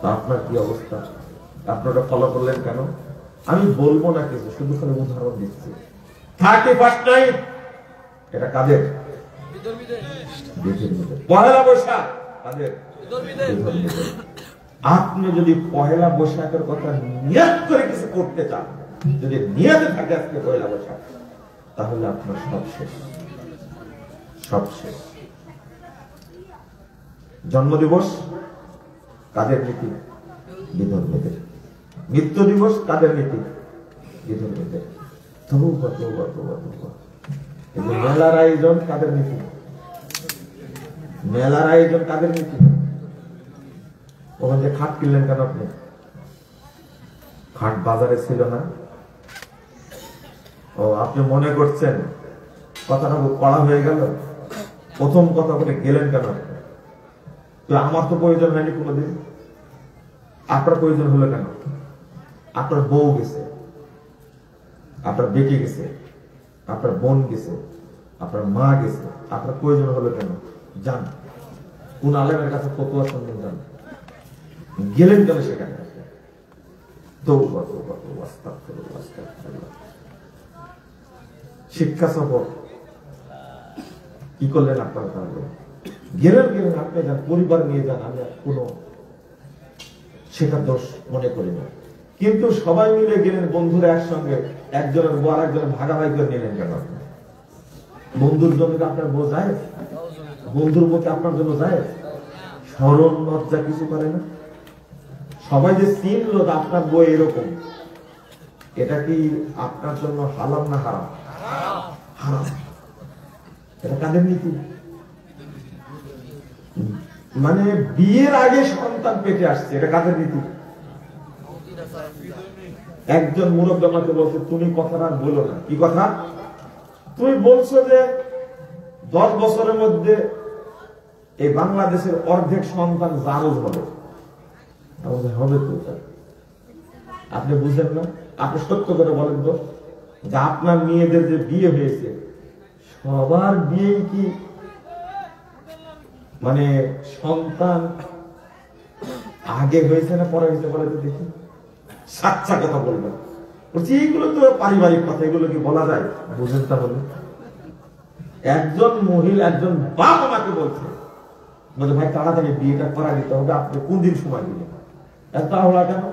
তা আপনার কি অবস্থা? আপনারা ফলো করলেন কেন? আমি বলবো না কিছু, শুধু খালি উদাহরণ দিচ্ছি। 31 নাইট এটা কাদের? বিধর্মীদের। পহেলা বৈশাখ কাদের? বিধর্মীদের। আপনি যদি পহেলা বৈশাখের কথা নিয়ত করে কিছু করতে চান, যদি নিয়তে থাকে আজকে পহেলা বৈশাখ, তাহলে আপনার সব শেষ, সব শেষ। জন্মদিবস কাদের নীতি? বিধর্মীদের। মৃত্যু দিবস কাদের নীতি? বিধর্মীদের। তওবা তওবা তওবা তওবা। এই মেলার আয়োজন কাদের নীতি? মেলার আয়োজন কাদের নীতি? ওখানে যে খাট কিনলেন কেন আপনি? খাট বাজারে ছিল না? ও আপনি মনে করছেন কথাটা কড়া হয়ে গেল? প্রথম কথা বলে গেলেন কেন? তো আমার তো প্রয়োজন হয়নি কোনোদিন, আপনার প্রয়োজন হলো কেন? আপনার বউ গেছে, আপনার বেটি গেছে, আপনার বোন গেছে, আপনার মা গেছে, আপনার প্রয়োজন হলো কেন? যান, কোন আলেমের কাছে ফতোয়া শুনবেন, যান। গেলেন কেন সেখানে? শিক্ষা সফর কি করলেন আপনারা? তাহলে গেলেন গেলেন, আপনি যান, পরিবার নিয়ে যান, আমি কোনো সেটা দোষ মনে করি না। কিন্তু সবাই মিলে গেলেন, বন্ধুরা একসঙ্গে, একজনের বউ আর একজনের ভাগাভাগি করে নিলেন কেন? বন্ধুর জন্য আপনার বউ যায়? বন্ধুর মধ্যে আপনার জন্য যায়? স্মরণ লজ্জা কিছু করে না? সবাই যে চিনল আপনার বই এরকম, এটা কি আপনার জন্য হালাল না হারাম? হারাম। এটা কাদের নীতি? মানে বিয়ের আগে সন্তান পেটে আসছে, এটা কাদের নীতি? একজন মুরব্বী আমাকে বলছে, তুমি কথাটা বলো না। কি কথা? তুমি বলছো যে 10 বছরের মধ্যে এই বাংলাদেশের অর্ধেক সন্তান জারজ হবে। হবে তো, আপনি বুঝেন না? আপনি সত্য করে বলেন তো, যে আপনার মেয়েদের যে বিয়ে হয়েছে, সবার বিয়ে কি মানে সন্তান আগে হয়েছে না পরে হয়েছে? বলে তো দেখি, সাচ্চা কথা বলবেন। বলছি এইগুলো তো পারিবারিক কথা, এগুলো কি বলা যায়? বুঝেন তাহলে? একজন মহিলা, একজন বাপ আমাকে বলছে, বলছে ভাই তাড়াতাড়ি বিয়েটা করা দিতে হবে, আপনি কোন দিন সময় দিলেন? এত হলো কেন?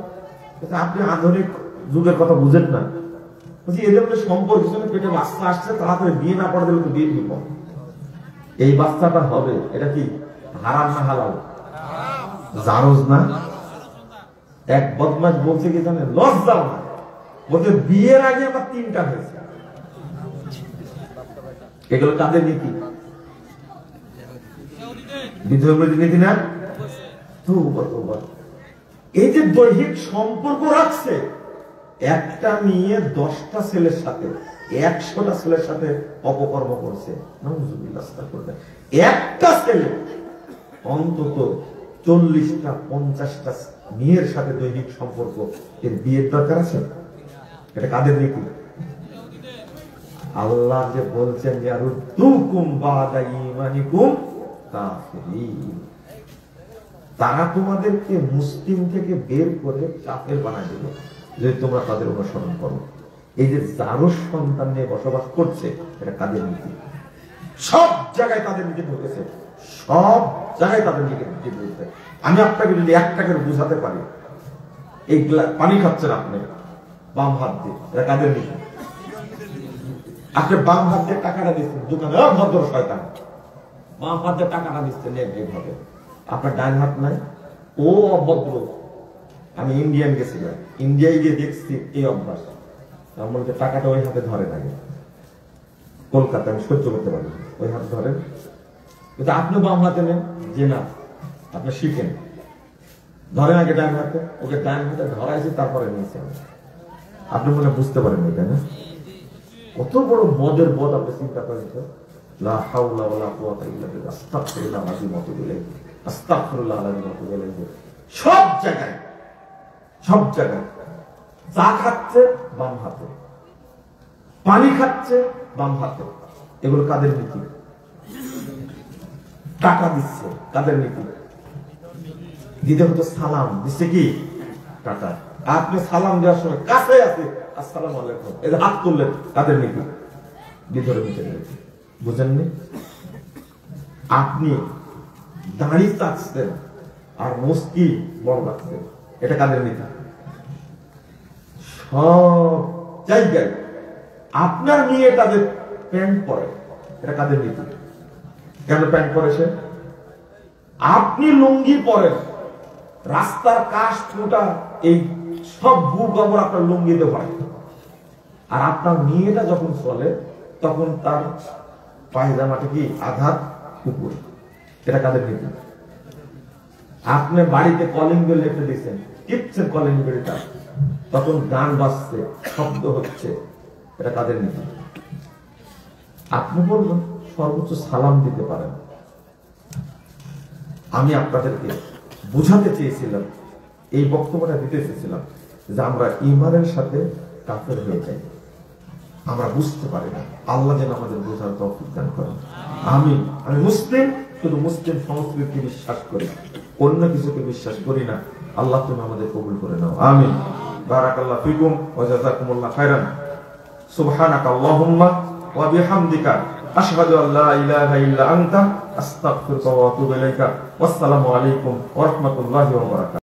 আপনি আধুনিক যুগের কথা বুঝেন না। বলছি এদের মধ্যে সম্পর্ক, পেটে বাচ্চা আসছে, তাড়াতাড়ি বিয়ে না করে দিলে তো বিয়ে দিব। এই বাচ্চাটা হবে, এটা কি হারাম না হালাল? জারজ না? এক বদমাশ বলছে কি জানেন, লজ্জাও না, বলছে বিয়ের আগে আমার 3টা হয়েছে। এগুলো কাদের নীতি? বিধর্মীদের নীতি না? এই যে দৈহিক সম্পর্ক রাখছে, একটা মেয়ে 10টা ছেলের সাথে, 100টা ছেলের সাথে অপকর্ম করছে, একটা ছেলে অন্তত 40টা 50টা মেয়ের সাথে দৈহিক সম্পর্ক, এর বিয়ের দরকার আছে? এটা কাদের নীতি? আল্লাহ যে বলছেন তারা তোমাদেরকে মুসলিম থেকে বের করে কাফের বানায় দিল যদি তোমরা তাদের অনুসরণ করো। এই যে জারজ সন্তান নিয়ে বসবাস করছে, এটা কাদের নীতি? সব জায়গায় তাদের নীতি ঢুকেছে, সব জায়গায় তাদের নীতি ঢুকেছে। আমি আপনাকে যদি একটাকে বুঝাতে পারি, এই পানি খাচ্ছেন আপনি বাম হাত দিয়ে, এটা কাদের নীতি? আপনি বাম হাত দিয়ে টাকাটা দিচ্ছেন দোকানে, ভদ্র শয়তান, বাম হাত দিয়ে টাকাটা দিচ্ছেন এইভাবে, আপনার ডান হাত নাই, ও অভদ্র। আমি ইন্ডিয়ান গেছিলাম, ইন্ডিয়ায় গিয়ে দেখছি এই অভ্যাস। আমার বলতে টাকাটা ওই হাতে ধরে লাগে, কলকাতা আমি সহ্য করতে পারি, ওই হাতে ধরেন। কিন্তু আপনি বাম হাতে নেন, যে না আপনি শিখেন, ধরেন আগে ডান হাতে, ওকে ডান হাতে ধরাইছে তারপরে নিয়েছে। আপনি মনে বুঝতে পারেন এটা না? কত বড় মদের বদ আপনি চিন্তা করেন তো। লা হাওলা ওয়ালা কুওয়াতা ইল্লা বিল্লাহ, আস্তাগফিরুল্লাহ আযীম ওয়া আতুবু ইলাইহি, আস্তাগফিরুল্লাহ আযীম ওয়া আতুবু ইলাইহি। সব জায়গায় চা খাচ্ছে বাম হাতে, পানি খাচ্ছে বাম হাতে। এগুলো কাদের নীতি? টাকা দিচ্ছে কাদের নীতি? দিতে হতো সালাম, দিচ্ছে কি টাকা। আপনি সালাম দেওয়ার সময় কাছে আছে আসসালামু আলাইকুম, এই হাত তুললেন, কাদের নীতি? বিধরে নীতি। বুঝেননি? আপনি দাঁড়ি চাচ্ছেন আর মুস্কি বড় রাখছেন, এটা কাদের নীতি? সব জায়গায় আপনার মেয়ে তাদের প্যান্ট পরে, এটা কাদের নীতি? কেন প্যান্ট পরে সে? আপনি লুঙ্গি পরেন, রাস্তার কাশ ফুটা এই সব ভূ গোবর আপনার লুঙ্গিতে ভরে। আর আপনার মেয়েটা যখন চলে তখন তার পায়জামাটা কি আধার উপরে, এটা কাদের নীতি? আপনি বাড়িতে কলিং বেল রেখে দিচ্ছেন, টিপছেন কলিং বেলটা, তখন গান বাজছে, শব্দ হচ্ছে, এটা কাদের নীতি? আপনি বলবেন সর্বোচ্চ সালাম দিতে পারেন। আমি আপনাদেরকে বুঝাতে চেয়েছিলাম, এই বক্তব্যটা দিতে চেয়েছিলাম যে আমরা ঈমানের সাথে কাফের হয়ে যাই, আমরা বুঝতে পারি না। আল্লাহ যেন আমাদের বোঝার তৌফিক দান করেন। আমি মুসলিম, শুধু মুসলিম সংস্কৃতিকে বিশ্বাস করি, অন্য কিছুকে বিশ্বাস করি না। আল্লাহ তুমি আমাদের কবুল করে নাও, আমিন। বারাকাল্লাহু ফিকুম ওয়া জাযাকুমুল্লাহু খাইরান। সুবহানাকা আল্লাহুম্মা ওয়া বিহামদিকা আশহাদু আল্লা ইলাহা ইল্লা আনতা আস্তাগফিরুকা ওয়া আতুবু ইলাইকা। ওয়াসসালামু আলাইকুম ওয়া রাহমাতুল্লাহি ওয়া বারাকাতুহু।